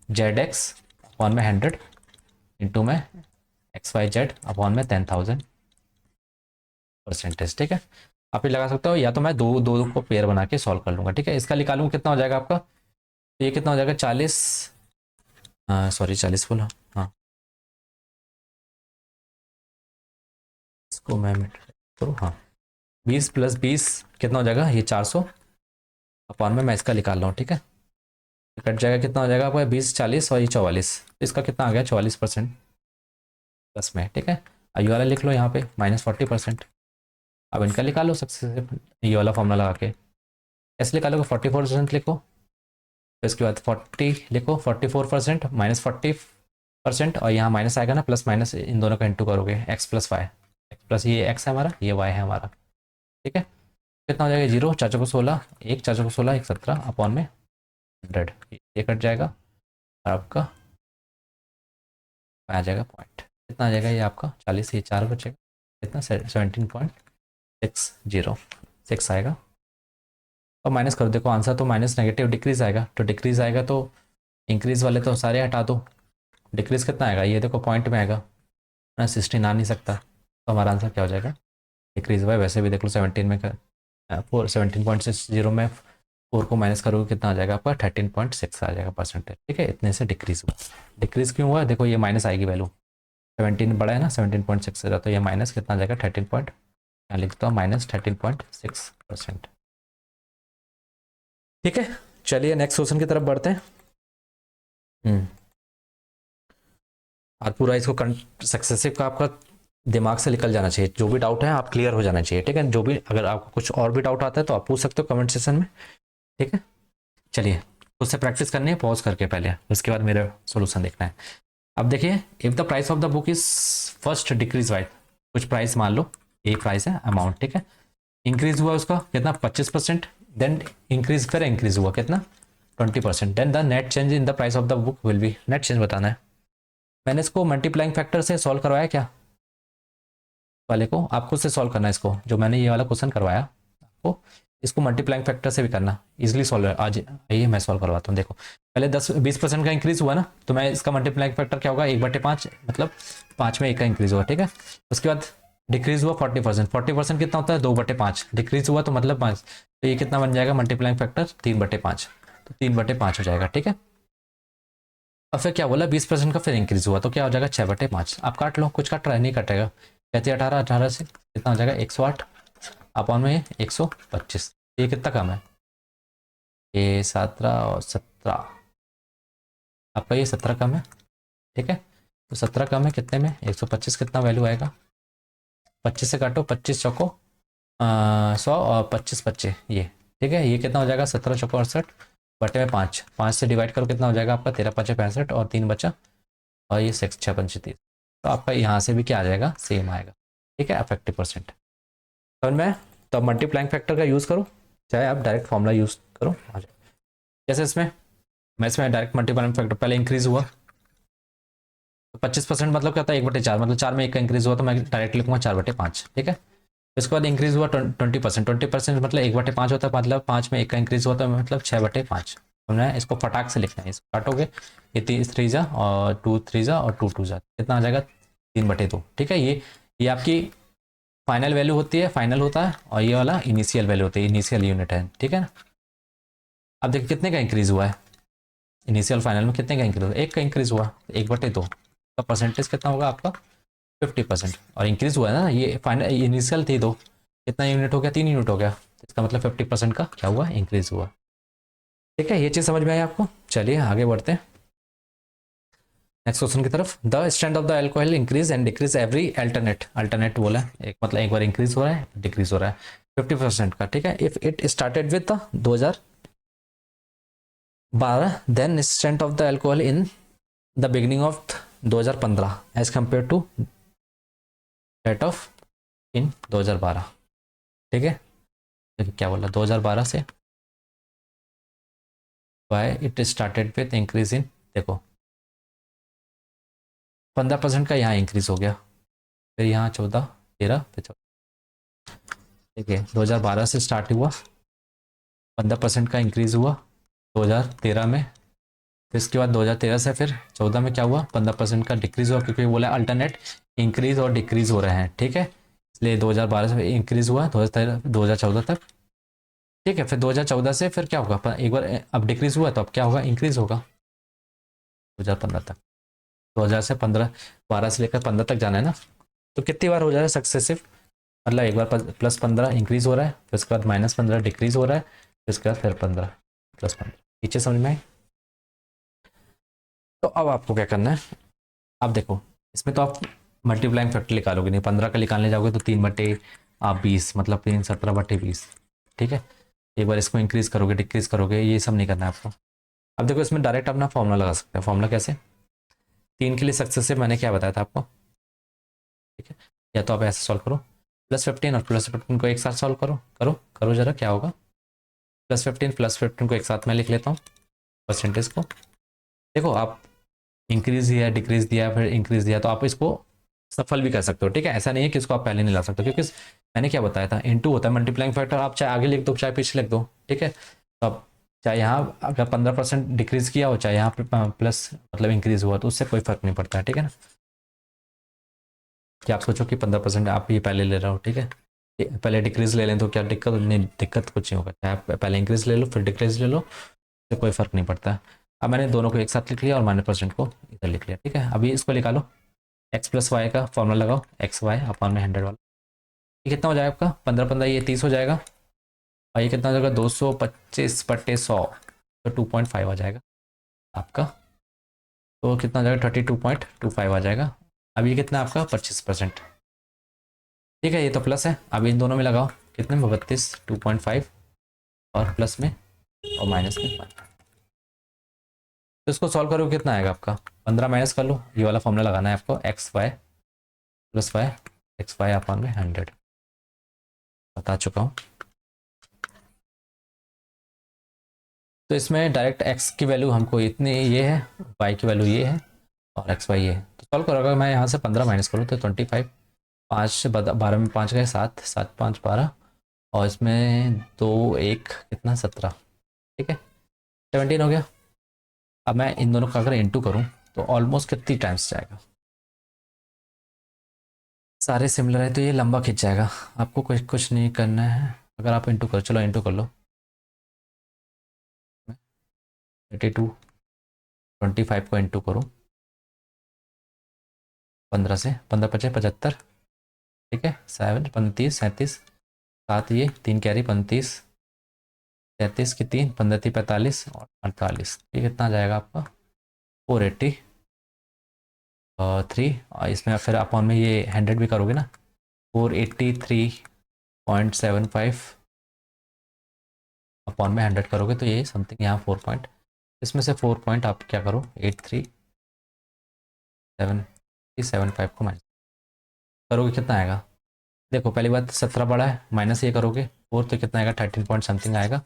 Z x upon में 100 इंटू में एक्स वाई जेड अपॉन में 10,000 परसेंटेज। ठीक है, आप ये लगा सकते हो, या तो मैं दो दो को पेयर बना के सॉल्व कर लूँगा। ठीक है, इसका निकालूंगा कितना हो जाएगा आपका, तो ये कितना हो जाएगा 40, सॉरी 40 बोला, हाँ इसको मैं करूँ, हाँ 20 + 20 कितना हो जाएगा, ये 400 अपॉन में मैं इसका निकाल रहा हूँ। ठीक है, कट जाएगा, कितना हो जाएगा आपका 20 40 और ये 44, तो इसका कितना आ गया 44% प्लस में। ठीक है, ये वाला लिख लो यहाँ पे -40%। अब इनका निकालो सक्सेस, ये वाला फॉर्मूला लगा के कैसे निकालोगे, 44% लिखो, फिर इसके बाद 40 लिखो, 44% -40% और यहाँ माइनस आएगा ना, प्लस माइनस इन दोनों का इंटू करोगे, x plus y, x plus ये एक्स है हमारा, ये वाई है हमारा। ठीक है, कितना हो जाएगा 0, 4 को 16, 1 4 को 16, 1 17 अपॉन में 100, ये कट जाएगा और आपका आ जाएगा पॉइंट, कितना आ जाएगा ये आपका 40, ये 4 बचेगा, कितना 17.606 आएगा। और माइनस कर देखो आंसर, तो माइनस नेगेटिव डिक्रीज आएगा, तो डिक्रीज आएगा तो इंक्रीज वाले तो सारे हटा दो, डिक्रीज कितना आएगा ये देखो पॉइंट में आएगा ना, 16 आ नहीं सकता, तो हमारा आंसर क्या हो जाएगा डिक्रीज बाय, वैसे भी देख लो 17 में 17.60 में 4 को माइनस करोगे कितना आ जाएगा आपका 13.6 आ जाएगा परसेंटेज। ठीक है, इतने से डिक्रीज हुआ, डिक्रीज क्यों हुआ देखो, ये माइनस आएगी वैल्यू, 17 बड़ा है ना 17.6 से, तो ये माइनस कितना आ जाएगा 13 पॉइंट, यहाँ लिखता हूँ -13.6%। ठीक है, चलिए नेक्स्ट क्वेश्चन की तरफ बढ़ते हैं। और पूरा इसको सक्सेसिव का आपका दिमाग से निकल जाना चाहिए, जो भी डाउट है आप क्लियर हो जाना चाहिए। ठीक है, जो भी अगर आपको कुछ और भी डाउट आता है तो आप पूछ सकते हो कमेंट सेक्शन में। ठीक है, चलिए उससे प्रैक्टिस करनी है पॉज करके पहले, उसके बाद मेरा सोल्यूशन देखना है। अब देखिए, if the price of the book is first decrease by, कुछ प्राइस मान लो ए प्राइस है अमाउंट, ठीक है, इंक्रीज हुआ उसका कितना 25%, देन इंक्रीज फिर इंक्रीज हुआ कितना 20%, then the net change in the price of the book will be, net change बताना है। मैंने इसको मल्टीप्लाइंग फैक्टर से सॉल्व करवाया क्या वाले को, आप खुद से सॉल्व करना है इसको, जो मैंने ये वाला क्वेश्चन करवाया आपको, इसको मल्टीप्लाइंग फैक्टर से भी करना, इजीली सॉल्व है। आज आइए मैं सॉल्व करवाता हूँ। देखो पहले 10-20% का इंक्रीज हुआ ना, तो मैं इसका मल्टीप्लाइंग फैक्टर क्या होगा 1/5, मतलब 5 में 1 का इंक्रीज हुआ। ठीक है, उसके बाद डिक्रीज हुआ 40%, 40% कितना होता है 2/5, डिक्रीज हुआ तो मतलब 5, तो ये कितना बन जाएगा मल्टीप्लाइंग फैक्टर 3/5, तो 3/5 हो जाएगा। ठीक है, और फिर क्या बोला 20% का फिर इंक्रीज हुआ तो क्या हो जाएगा 6/5, आप काट लो, कुछ काट रहा है नहीं कटेगा, कहते 18 से कितना हो जाएगा 108 अपॉन में 125, ये कितना कम है ये 17 और 17, आपका ये 17 कम है। ठीक है, तो 17 कम है कितने में 125, कितना वैल्यू आएगा 25 से काटो, 25 चौको 100 और 25 25 ये। ठीक है, ये कितना हो जाएगा 17 चौको 68 बटे में 5, 5 से डिवाइड करो कितना हो जाएगा आपका 13 5 65 और 3 बचा, और ये 6 6 35, तो आपका यहाँ से भी क्या आ जाएगा सेम आएगा। ठीक है, अफेक्टिव परसेंट, समझ में, तो मल्टीप्लाइंग फैक्टर का यूज़ करो चाहे आप डायरेक्ट फॉर्मूला यूज़ करो आ जाए। जैसे इसमें मैं इसमें डायरेक्ट मल्टीप्लाइंग फैक्टर पहले इंक्रीज हुआ तो 25% मतलब क्या होता है 1/4, मतलब 4 में 1 का इंक्रीज हुआ तो मैं डायरेक्ट लिखूंगा 4/5। ठीक है, इसके बाद इंक्रीज हुआ 20%, मतलब 1/5 होता है, मतलब 5 में 1 का इंक्रीज हुआ तो मतलब 6/5, हमने इसको फटाक से लिखना है, इसको काटोगे ये 3 जा और 2 3 जा और 2 2 जा, कितना आ जाएगा 3/2। ठीक है, ये आपकी फाइनल वैल्यू होती है, फाइनल होता है, और ये वाला इनिशियल वैल्यू होती है, इनिशियल यूनिट है। ठीक है ना, अब देखिए कितने का इंक्रीज हुआ है इनिशियल फाइनल में कितने का इंक्रीज हुआ, 1 का इंक्रीज हुआ, 1/2 का परसेंटेज कितना होगा आपका 50%। और इंक्रीज हुआ है ना, ये फाइनल इनिशियल थी 2, कितना यूनिट हो गया 3 यूनिट हो गया, इसका मतलब 50% का क्या हुआ इंक्रीज हुआ। ठीक है, ये चीज़ समझ में आई आपको। चलिए आगे बढ़ते हैं नेक्स्ट क्वेश्चन की तरफ। The strength of the alcohol increase and decrease every alternate, alternate बोला है एक मतलब एक बार इंक्रीज हो रहा है डिक्रीज हो रहा है 50% का। ठीक है, if it started with 2012 then strength of the alcohol in the beginning of 2015 as compare to date of in 2012। ठीक है, देखिए क्या बोला 2012 से why it started with increase in, देखो 15% का यहाँ इंक्रीज हो गया, फिर यहाँ 14 13 फिर 14। ठीक है, 2012 से स्टार्ट हुआ, 15% का इंक्रीज हुआ 2013 में, फिर इसके बाद 2013 से फिर 14 में क्या हुआ 15% का डिक्रीज हुआ, क्योंकि बोला अल्टरनेट इंक्रीज और डिक्रीज हो रहे हैं। ठीक है, इसलिए 2012 से इंक्रीज हुआ 2013 2014 तक। ठीक है, फिर 2014 से फिर क्या होगा एक बार अब डिक्रीज हुआ तो अब क्या होगा इंक्रीज होगा 2015 तक। 2000 से 15 12 से लेकर 15 तक जाना है ना, तो कितनी बार हो जा रहा है सक्सेसिव, मतलब एक बार +15 इंक्रीज हो रहा है, फिर उसके बाद -15 डिक्रीज हो रहा है, फिर उसके बाद फिर 15 +15। नीचे समझ में आई। तो अब आपको क्या करना है, आप देखो इसमें तो आप मल्टीप्लाइंग फैक्टर निकालोगे नहीं, 15 का निकालने जाओगे तो 3/20 मतलब 3 17/20। ठीक है, एक बार इसको इंक्रीज करोगे डिक्रीज करोगे ये सब नहीं करना है आपको। अब देखो इसमें डायरेक्ट अपना फॉर्मूला लगा सकते हैं। फॉर्मूला कैसे, 3 के लिए सक्सेसिव मैंने क्या बताया था आपको। ठीक है, या तो आप ऐसे सॉल्व करो, +15 और +15 को एक साथ सॉल्व करो करो करो जरा क्या होगा, +15 को एक साथ मैं लिख लेता हूँ परसेंटेज को। देखो आप इंक्रीज दिया डिक्रीज दिया फिर इंक्रीज दिया, तो आप इसको सफल भी कर सकते हो। ठीक है, ऐसा नहीं है कि इसको आप पहले नहीं ला सकते, क्योंकि मैंने क्या बताया था इनटू होता है मल्टीप्लाइंग फैक्टर, आप चाहे आगे लिख दो चाहे पीछे लिख दो। ठीक है, तो आप चाहे यहाँ अगर 15% डिक्रीज किया हो चाहे यहाँ प्लस मतलब इंक्रीज हुआ, तो उससे कोई फर्क नहीं पड़ता है। ठीक है ना, कि आप सोचो कि 15% आप ये पहले ले रहे हो। ठीक है, पहले डिक्रीज ले लें तो क्या दिक्कत नहीं, दिक्कत कुछ नहीं होगा, चाहे आप पहले इंक्रीज ले लो फिर डिक्रीज ले लो, तो कोई फर्क नहीं पड़ता। अब मैंने दोनों को एक साथ लिख लिया और -% को इधर लिख लिया। ठीक है, अभी इसको निकालो, x+y का फॉर्मूला लगाओ, XY अपॉन में 100 वाला, ये कितना हो जाएगा आपका 15 ये 30 हो जाएगा, और ये कितना हो जाएगा 225/100, तो 2.5 आ जाएगा आपका, तो कितना हो जाएगा 32.25 आ जाएगा। अब ये कितना आपका 25%। ठीक है, ये तो प्लस है, अब इन दोनों में लगाओ कितने में 32 2.5 और प्लस में और माइनस में 5। तो इसको सॉल्व करो कितना आएगा आपका 15 माइनस कर लो, ये वाला फॉर्मूला लगाना है आपको, XY+Y XY अपॉन में 100 बता चुका हूँ। तो इसमें डायरेक्ट x की वैल्यू हमको इतनी ये है, y की वैल्यू ये है और XY ये है। तो सॉल्व करो, अगर मैं यहाँ से 15 माइनस करूँ तो 25, 5 से 12 में 5 गए 7, 7 5 12, और इसमें 2 1 कितना 17। ठीक है, 17 हो गया। अब मैं इन दोनों का अगर इंटू करूँ तो ऑलमोस्ट कितनी टाइम्स जाएगा, सारे सिमिलर है तो ये लंबा खिंच जाएगा, आपको कुछ नहीं करना है। अगर आप इंटू करो, चलो इंटू कर लो, 32 25 को इंटू करो 15 से, 15×5 = 75। ठीक है, 7 35 37, 7 ये 3 कैरी 35, 33 की 3 15 थी 45 और 48, ये कितना आ जाएगा आपका 480 और 3, और इसमें फिर अपॉन में ये 100 भी करोगे ना, 483.75 अपॉन में 100 करोगे तो ये समथिंग यहाँ 4 पॉइंट, इसमें से 4 पॉइंट आप क्या करो 8375 को माइनस करोगे कितना आएगा। देखो पहली बात 17 बड़ा है, माइनस ये करोगे 4 तो कितना आएगा 13 पॉइंट समथिंग आएगा,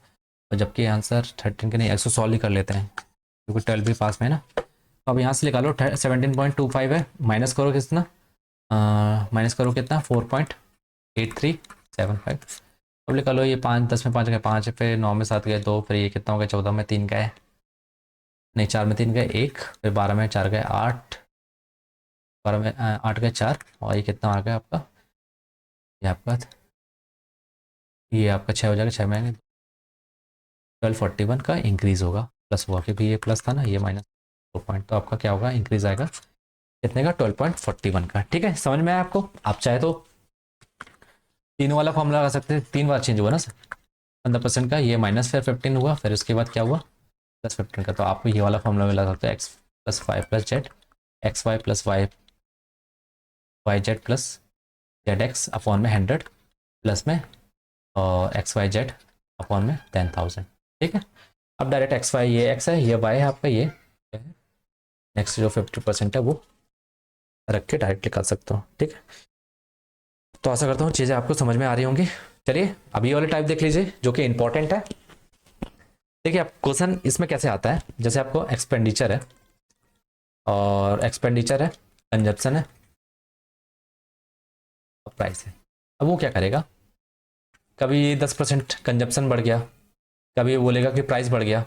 और जबकि आंसर 13 के नहीं 116 ही कर लेते हैं क्योंकि 12 भी पास में है ना। तो अब यहाँ से निकालो 17.25 है, माइनस करो कितना, माइनस करो कितना 4.8375। अब निकालो ये 5 10 में 5 गए 5, फिर 9 में 7 गए 2, फिर ये कितना हो गया 14 में 3 गए नहीं 4 में 3 गए 1, फिर 12 में 4 गए 8, 12 में 8 गए 4, और ये कितना आ गया आपका, ये आपका 6 हो जाएगा, 6 में 1241 का इंक्रीज होगा प्लस हुआ क्योंकि ये प्लस था ना, ये माइनस 2 पॉइंट, तो आपका क्या होगा, इंक्रीज आएगा कितने का, 12.41 का। ठीक है, समझ में आया आपको? आप चाहे तो तीन वाला फॉर्मूला लगा सकते हैं, 3 बार चेंज हुआ ना सर 15% का, ये माइनस फिर 15 हुआ, फिर उसके बाद क्या हुआ प्लस 15 का, तो आप ये वाला फॉर्मूला मिला सकते हैं, x plus Y plus Z, x Y plus y y Z plus Z x upon में 100 प्लस में और एक्स वाई जेड अपॉन में 10,000। ठीक है, अब डायरेक्ट एक्स वाई, ये एक्स है ये वाई है आपका, ये नेक्स्ट जो 50% है वो रख के डायरेक्ट निकाल सकता हूँ। ठीक है, तो आशा करता हूँ चीज़ें आपको समझ में आ रही होंगी। चलिए अब ये वाले टाइप देख लीजिए जो कि इंपॉर्टेंट है। देखिए आप क्वेश्चन इसमें कैसे आता है, जैसे आपको एक्सपेंडिचर है और एक्सपेंडिचर है, कंजप्शन है, प्राइस है। अब वो क्या करेगा, कभी 10% कंजप्शन बढ़ गया, कभी बोलेगा कि प्राइस बढ़ गया।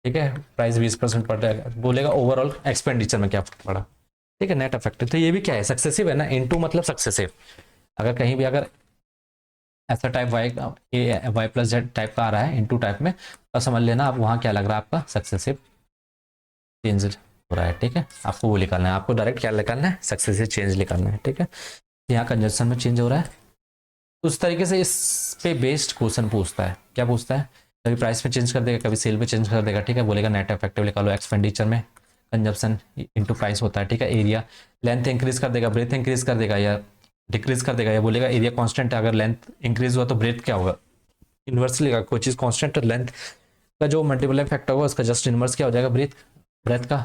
ठीक है, प्राइस 20% बढ़ जाएगा, बोलेगा ओवरऑल एक्सपेंडिचर में क्या पड़ा। ठीक है, नेट इफेक्ट, तो ये भी क्या है, सक्सेसिव है ना, इनटू मतलब सक्सेसिव। अगर कहीं भी अगर ऐसा type y plus z type का आ रहा है इनटू टाइप में, तो समझ लेना आप वहाँ क्या लग रहा है, आपका सक्सेसिव चेंज हो रहा है। ठीक है, आपको वो निकालना है, आपको डायरेक्ट क्या निकालना है, सक्सेसिव चेंज निकालना है। ठीक है, यहाँ कंजप्शन में चेंज हो रहा है, उस तरीके से इस पे बेस्ड क्वेश्चन पूछता है। क्या पूछता है, कभी प्राइस में चेंज कर देगा, कभी सेल में चेंज कर देगा। ठीक है, बोलेगा नेट इफेक्टिव निकालो, एक्सपेंडिचर में कंजप्शन इनटू प्राइस होता है। ठीक है, एरिया लेंथ इंक्रीज कर देगा, ब्रेथ इंक्रीज कर देगा या डिक्रीज कर देगा, या बोलेगा एरिया कांस्टेंट है, अगर लेंथ इंक्रीज हुआ तो ब्रेथ क्या होगा, इन्वर्सली का कोई चीज़ कांस्टेंट है, लेंथ का जो मल्टीप्लाई फैक्टर होगा उसका जस्ट इनवर्स क्या हो जाएगा, ब्रेथ ब्रेथ का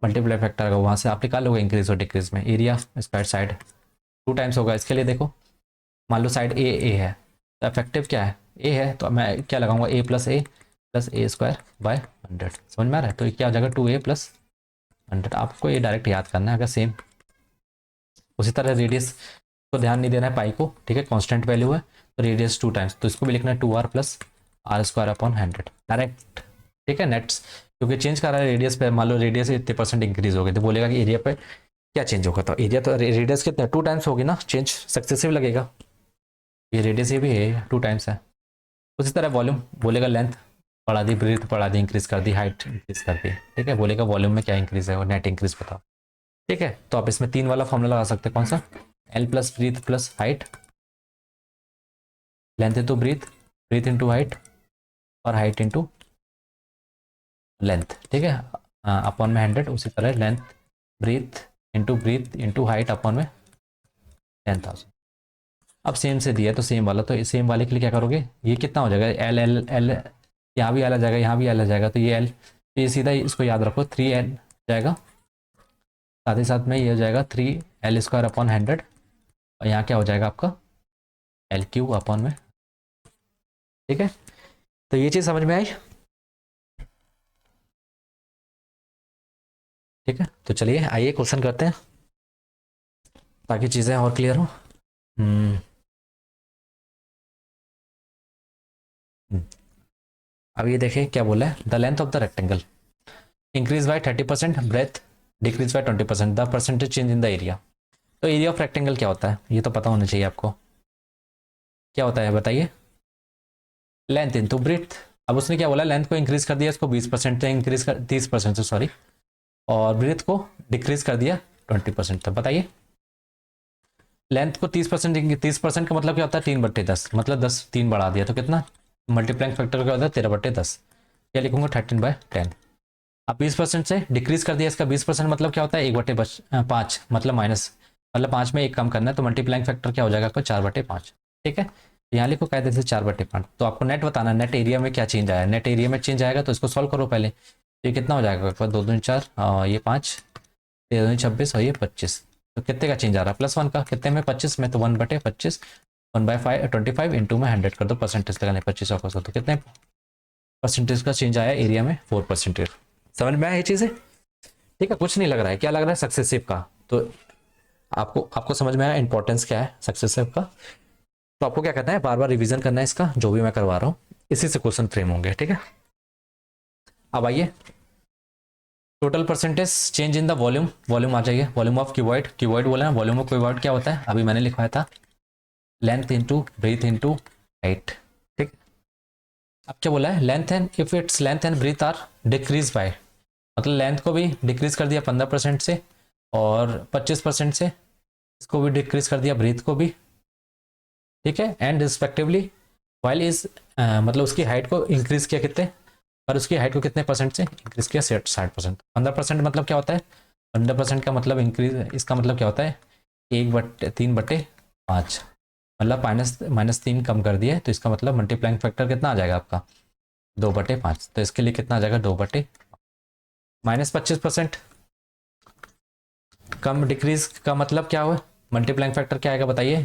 मल्टीप्लाई फैक्टर होगा, वहाँ से आप निकाल लोगे इंक्रीज और डिक्रीज में। एरिया स्क्वायर साइड 2 टाइम्स होगा। इसके लिए देखो मान लो साइड ए है, तो इफेक्टिव क्या है, ए है, तो मैं क्या लगाऊंगा, ए प्लस ए स्क्वायर बाय 100। समझ में आ रहा है, तो ये क्या हो जाएगा 2a प्लस 100। आपको ये डायरेक्ट याद करना है। अगर सेम उसी तरह रेडियस को ध्यान नहीं देना है, पाई को, ठीक है, कांस्टेंट वैल्यू है, तो रेडियस 2 टाइम्स, तो इसको भी लिखना है 2r plus r square upon 100 direct. ठीक है, नेट्स क्योंकि चेंज कर रहा है रेडियस पे, मान लो रेडियस 80% इंक्रीज हो गई, तो बोलेगा कि एरिया पे क्या चेंज होगा, तो एरिया तो रेडियस कितना 2 टाइम्स होगी ना, चेंज सक्सेसिव लगेगा। ये रेडियस ये भी है 2 टाइम्स है। उसी तरह वॉल्यूम, बोलेगा लेंथ बढ़ा दी, ब्रीथ बढ़ा दी, इंक्रीज कर दी, हाइट इंक्रीज कर दी। ठीक है, बोलेगा वॉल्यूम में क्या इंक्रीज है, वो नेट इंक्रीज बताओ। ठीक है, तो आप इसमें 3 वाला फॉर्मूला लगा सकते हैं, कौन सा, l plus breadth plus height, length into breadth, breadth into height और हाइट इंटू लेंथ। ठीक है, अपॉन में 100, उसी तरह length breadth into height upon में 10,000। अब सेम से दिया तो सेम वाला, तो सेम वाले के लिए क्या करोगे, ये कितना हो जाएगा, एल एल एल, यहाँ भी एल आ जाएगा, यहाँ भी एल आ जाएगा, तो ये एल, ये सीधा इसको याद रखो 3l जाएगा, साथ ही साथ में ये हो जाएगा 3l स्क्वायर अपॉन 100, और यहाँ क्या हो जाएगा आपका एल क्यूब अपॉन में। ठीक है, तो ये चीज़ समझ में आई। ठीक है, तो चलिए आइए क्वेश्चन करते हैं ताकि चीज़ें और क्लियर हो। हम्म, अब ये देखिए क्या बोला है, the length of the rectangle increase by 30%, breadth decrease by 20%, the percentage change in the area. तो एरिया ऑफ रेक्टेंगल क्या होता है, ये तो पता होना चाहिए आपको, क्या होता है बताइए, लेंथ इनटू ब्रेथ। अब उसने क्या बोला, लेंथ को इंक्रीज कर दिया इसको 20% से, इंक्रीज कर 30% से सॉरी, और ब्रेथ को डिक्रीज कर दिया 20% तक। बताइए लेंथ को 30%, 30% का मतलब क्या होता है 3/10, मतलब 10 3 बढ़ा दिया तो कितना, मल्टीप्लाइंग फैक्टर क्या होता है 13/10, क्या लिखूंगा 13/10। अब 20% से डिक्रीज कर दिया इसका 20%, मतलब क्या होता है 1/5, मतलब माइनस, मतलब 5 में 1 कम करना है, तो मल्टीप्लाइंग फैक्टर क्या हो जाएगा आपका 4/5। ठीक है, यहाँ लिखो कायदे से 4/5। तो आपको नेट बताना, नेट एरिया में क्या चेंज आया, नेट एरिया में चेंज आएगा तो इसको सॉल्व करो पहले। ये कितना हो जाएगा आपका 2 दूनी 4, ये 5, 3 दूनी 26 और ये 25, तो कितने का चेंज आ रहा है, +1 का, कितने में 25 में, तो 1/25, 1/25 इंटू में 100 कर दो, परसेंटेज लगाने 25 ऑफ, तो कितने परसेंटेज का चेंज आया एरिया में, 4%। समझ में आया ये चीज़ें। ठीक है, कुछ नहीं लग रहा है, क्या लग रहा है सक्सेसिव का, तो आपको आपको समझ में आया इंपॉर्टेंस क्या है सक्सेसिव का। तो आपको क्या करना है, बार बार रिवीजन करना है इसका, जो भी मैं करवा रहा हूँ इसी से क्वेश्चन फ्रेम होंगे। ठीक है, अब आइए total percentage change in the volume, volume आ जाइए, वॉल्यूम ऑफ क्यूबॉइड, क्यूबॉइड बोला ना, वॉल्यूम ऑफ क्यूबॉइड क्या होता है, अभी मैंने लिखवाया था length into breadth into height. ठीक, अब क्या बोला है, length and if it's length and breadth are decrease by, मतलब लेंथ को भी डिक्रीज कर दिया 15% से और 25% से, इसको भी डिक्रीज कर दिया ब्रीथ को भी, ठीक है, एंड रिस्पेक्टिवली वाइल इज मतलब उसकी हाइट को इंक्रीज किया कितने, पर उसकी हाइट को कितने परसेंट से इंक्रीज किया, 60%। 15% मतलब क्या होता है, 15% का मतलब इंक्रीज, इसका मतलब क्या होता है 1/3/5, मतलब -3 कम कर दिया है, तो इसका मतलब मल्टीप्लाइंग फैक्टर कितना आ जाएगा आपका 2/5, तो इसके लिए कितना आ जाएगा 2/, -25% कम डिक्रीज का मतलब क्या हुआ, मल्टीप्लाइंग फैक्टर क्या आएगा बताइए,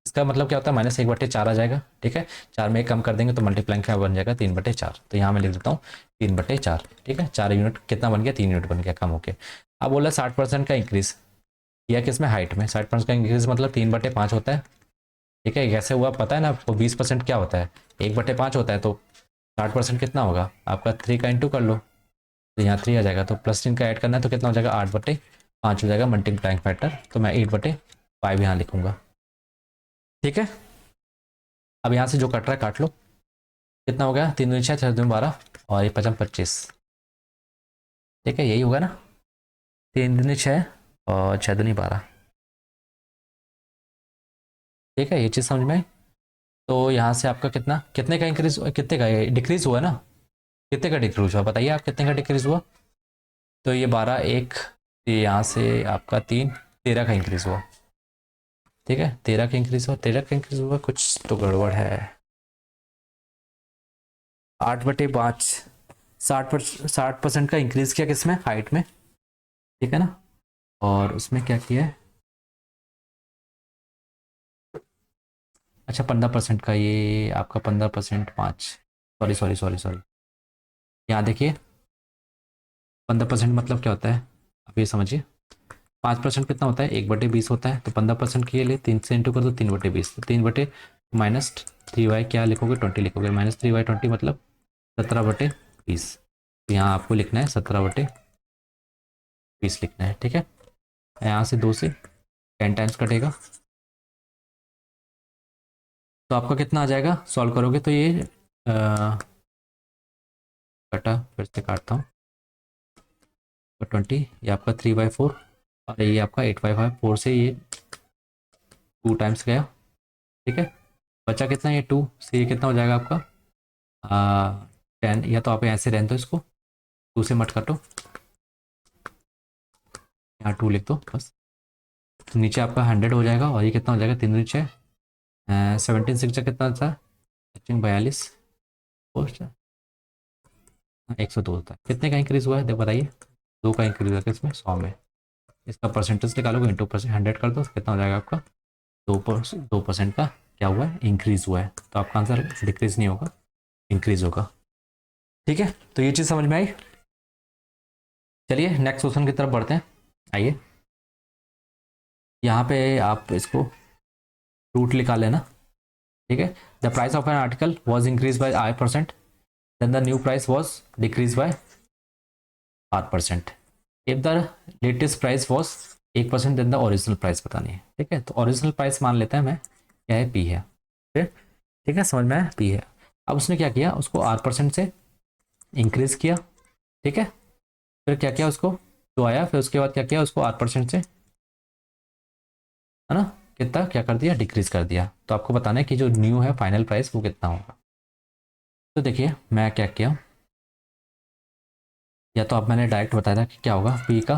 इसका मतलब क्या होता है -1/4 आ जाएगा, ठीक है, 4 में 1 कम कर देंगे तो मल्टीप्लाइंग क्या बन जाएगा 3/4, तो यहाँ मैं लिख देता हूँ 3/4, ठीक है, 4 यूनिट कितना बन गया, 3 यूनिट बन गया कम होके। अब बोला 60% का इंक्रीज किया किसमें, हाइट में, 60% का इंक्रीज मतलब 3/5 होता है, ठीक है, कैसे हुआ पता है ना आपको, 20% क्या होता है 1/5 होता है, तो 60% कितना होगा आपका 3 का इंटू कर लो, तो यहाँ 3 आ जाएगा, तो +3 का ऐड करना है तो कितना हो जाएगा 8/5 हो जाएगा मल्टीप्लाइंग फैक्टर, तो मैं 8/5 यहाँ लिखूंगा, ठीक है। अब यहाँ से जो कट रहा है काट लो, कितना हो गया 3 दूनी 6, 6 दूनी 12 और ये 25, ठीक है, यही होगा ना, 3 दूनी 6 और 6 दूनी 12, ठीक है, ये चीज़ समझ में आई। तो यहाँ से आपका कितना, कितने का इंक्रीज, कितने का डिक्रीज हुआ ना, कितने का डिक्रीज हुआ बताइए आप, कितने का डिक्रीज हुआ, तो ये 12 1, ये यहाँ से आपका 3, 13 का इंक्रीज हुआ, ठीक है, 13 का इंक्रीज हुआ, 13 का इंक्रीज हुआ, कुछ तो गड़बड़ है, 8/5, 60% का इंक्रीज किया किसमें, हाइट में, ठीक है ना, और उसमें क्या किया है, अच्छा 15% का, ये आपका 15% 5, सॉरी सॉरी सॉरी सॉरी, यहाँ देखिए 15% मतलब क्या होता है, आप ये समझिए, 5% कितना होता है 1/20 होता है, तो 15% के लिए 3 से इंटू कर दो 3/20, तो 3/-3y क्या लिखोगे 20 लिखोगे, -3y20 मतलब 17/20, तो यहाँ आपको लिखना है 17/20 लिखना है, ठीक है, यहाँ से 2 से 10 टाइम्स कटेगा, तो आपका कितना आ जाएगा, सॉल्व करोगे तो ये कटा, फिर से काटता हूँ, तो 20, ये आपका 3/4 और ये आपका 8/5, 4 से ये 2 टाइम्स गया, ठीक है, बचा कितना, ये 2 से ये कितना हो जाएगा आपका 10, या तो आप ऐसे रहने दो इसको, 2 से मत काटो, यहाँ 2 लिख दो बस, तो नीचे आपका 100 हो जाएगा, और ये कितना हो जाएगा 3 दूनी 6, 17 6 कितना था 42, और 102 होता है, कितने का इंक्रीज हुआ है देखो बताइए, 2 का इंक्रीज हुआ है किसमें 100 में, इसका परसेंटेज निकालोगे इंटू परसेंट 100 कर दो, कितना हो जाएगा आपका 2% का क्या हुआ है इंक्रीज हुआ है, तो आपका आंसर डिक्रीज नहीं होगा, इंक्रीज होगा, ठीक है, तो ये चीज़ समझ में आई। चलिए नेक्स्ट क्वेश्चन की तरफ बढ़ते हैं, आइए, यहाँ पे आप इसको रूट निकाल लेना, ठीक है, the price of an article was increase by I%, then the new price was decrease by R%, if the latest price was 1%, then the original price बतानी है, ठीक है, तो ओरिजिनल प्राइस मान लेते हैं मैं, क्या है P है, ठीक है, समझ में आया P है। अब उसने क्या किया, उसको R% से इंक्रीज किया, ठीक है, फिर क्या किया उसको जो आया, फिर उसके बाद क्या किया उसको R% से, है ना, कितना क्या कर दिया डिक्रीज कर दिया, तो आपको बताना है कि जो न्यू है फाइनल प्राइस वो कितना होगा। तो देखिए मैं क्या किया, या तो आप मैंने डायरेक्ट बताया था कि क्या होगा पी का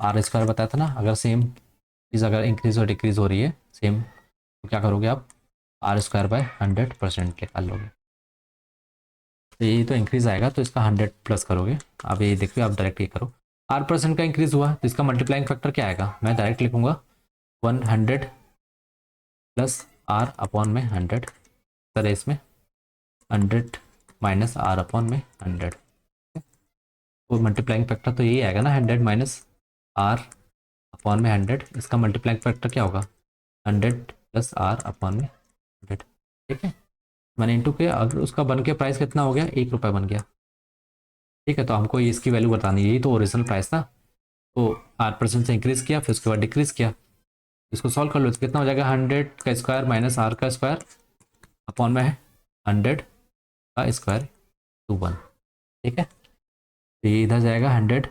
R² बताया था ना, अगर सेम चीज़ अगर इंक्रीज और डिक्रीज हो रही है सेम, तो क्या करोगे आप R²/100% निकाल लोगे, तो ये तो इंक्रीज आएगा तो इसका 100+ करोगे, आप ये देखिए आप डायरेक्ट ये करो, R% का इंक्रीज हुआ तो इसका मल्टीप्लाइंग फैक्टर क्या आएगा, मैं डायरेक्ट लिखूंगा 100 + R/100, सर इसमें 100 - R/100, वो मल्टीप्लाइंग फैक्टर तो यही आएगा ना 100 - R/100, इसका मल्टीप्लाइंग फैक्टर क्या होगा 100 + R/100, ठीक है, मैंने इंटू किया, अगर उसका बन के प्राइस कितना हो गया 1 रुपये बन गया, ठीक है, तो हमको ये इसकी वैल्यू बतानी है, यही तो ओरिजिनल प्राइस था, तो R% से इंक्रीज किया फिर उसके बाद डिक्रीज किया, इसको सॉल्व कर लो तो कितना हो जाएगा 100 का स्क्वायर - R का स्क्वायर अपॉन में है 100, का स्क्वायर टू 1, ठीक है। तो ये इधर जाएगा 100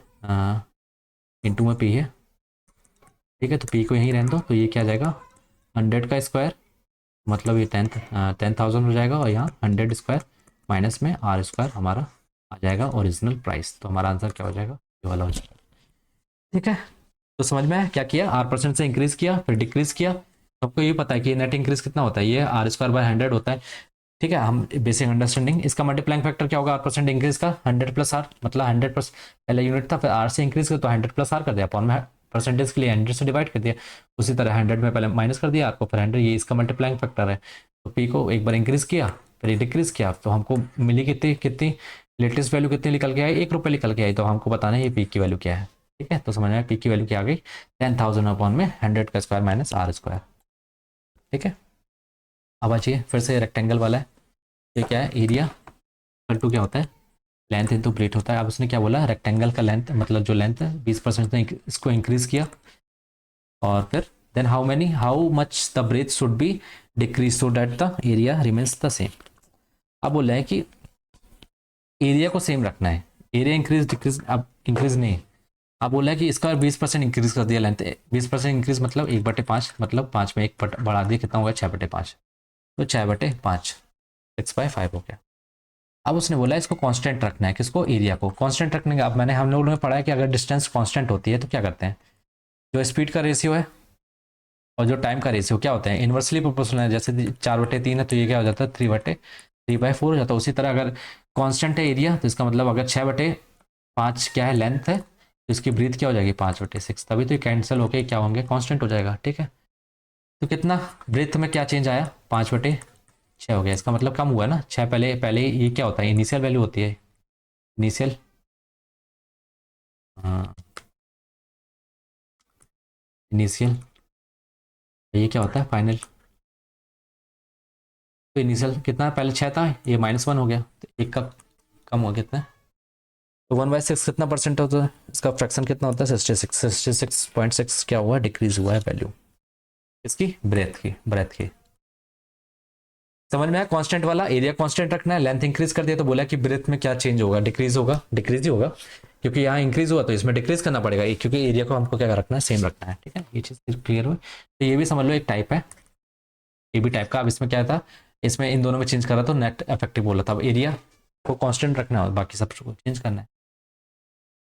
इंटू में पी है, ठीक है। तो पी को यहीं रहने दो, तो ये क्या जाएगा 100 का स्क्वायर, मतलब ये 10,000 हो जाएगा, और यहाँ 100 स्क्वायर माइनस में आर स्क्वायर हमारा आ जाएगा ओरिजिनल प्राइस। तो हमारा आंसर क्या हो जाएगा, ये वाला हो जाएगा, ठीक है। तो समझ में आया क्या किया, R% से इंक्रीज किया फिर डिक्रीज किया। सबको ये पता है कि नेट इंक्रीज कितना होता है, ये आर स्क्वायर बाय 100 होता है, ठीक है। हम बेसिक अंडरस्टैंडिंग, इसका मल्टीप्लाइंग फैक्टर क्या होगा R% इंक्रीज का 100 प्लस आर, मतलब 100 प्लस पहले यूनिट था, फिर आर से इंक्रीज किया तो 100 प्लस आर कर दिया, अपॉन में परसेंटेज के लिए 100 से डिवाइड कर दिया, उसी तरह 100 में पहले माइनस कर दिया आर को, फिर 100, ये इसका मल्टीप्लाइंग फैक्टर है। तो पी को एक बार इंक्रीज किया फिर डिक्रीज किया, तो हमको मिली कितनी कितनी लेटेस्ट वैल्यू कितनी निकल के आई, ₹1 निकल के आई। तो हमको बताना है ये पी की वैल्यू क्या है, ठीक है। तो समझ में पी की वैल्यू क्या आ गई, 10,000 अपॉन में 100 का स्क्वायर माइनस आर स्क्वायर, ठीक है। अब आइए फिर से रेक्टेंगल वाला है, ये क्या है, एरिया इक्वल टू क्या होता है, लेंथ इंटू ब्रेथ होता है। अब उसने क्या बोला, रेक्टेंगल का लेंथ, मतलब जो लेंथ है 20% ने इसको इंक्रीज किया, और फिर then how much the breadth should be decrease so that the area remains the same. अब बोला है कि एरिया को सेम रखना है, एरिया इंक्रीज डिक्रीज, अब इंक्रीज नहीं, अब बोला है कि इसका 20% इंक्रीज कर दिया लेंथ, 20% इंक्रीज मतलब 1/5, मतलब 5 में 1 बढ़ा दिया, कितना होगा 6/5, तो 6/5 6/5 हो गया। अब उसने बोला इसको कांस्टेंट रखना है, किसको, एरिया को कांस्टेंट रखने का। अब मैंने हम लोगों ने पढ़ा है कि अगर डिस्टेंस कांस्टेंट होती है तो क्या करते हैं, जो स्पीड का रेशियो है और जो टाइम का रेशियो क्या होता है, इन्वर्सली प्रोपोर्शनल है। जैसे 4/3 है तो ये क्या हो जाता है 3/4 हो जाता है। उसी तरह अगर कांस्टेंट है एरिया, तो इसका मतलब अगर 6/5 क्या है लेंथ है, तो इसकी ब्रीथ क्या हो जाएगी 5/6, तभी तो ये कैंसिल होकर क्या होंगे, कांस्टेंट हो जाएगा, ठीक है। तो कितना ब्रीथ में क्या चेंज आया, 5/6 हो गया, इसका मतलब कम हुआ ना 6, पहले पहले ये क्या होता है, इनिशियल वैल्यू होती है, इनिशियल, हाँ इनिशियल, ये क्या होता है फाइनल। तो इनिशियल कितना पहले 6 था, ये -1 हो गया, तो एक का कम हो गया कितना, तो 1/6 कितना परसेंट होता है, इसका फ्रैक्शन कितना होता है 66.6 क्या हुआ, डिक्रीज हुआ है वैल्यू इसकी ब्रेथ की। समझ में आया, कांस्टेंट वाला एरिया कांस्टेंट रखना है, लेंथ इंक्रीज कर दिया तो बोला कि ब्रेथ में क्या चेंज होगा, डिक्रीज होगा, डिक्रीज ही होगा, क्योंकि यहाँ इंक्रीज हुआ तो इसमें डिक्रीज करना पड़ेगा, क्योंकि एरिया को हमको क्या रखना है, सेम रखना है, ठीक है। ये चीज क्लियर हुई। तो ये भी समझ लो एक टाइप है, ये भी टाइप का। अब इसमें क्या था, इसमें इन दोनों में चेंज करा तो नेट इफेक्टिव बोला था, अब एरिया को कांस्टेंट रखना है, बाकी सब को चेंज करना है।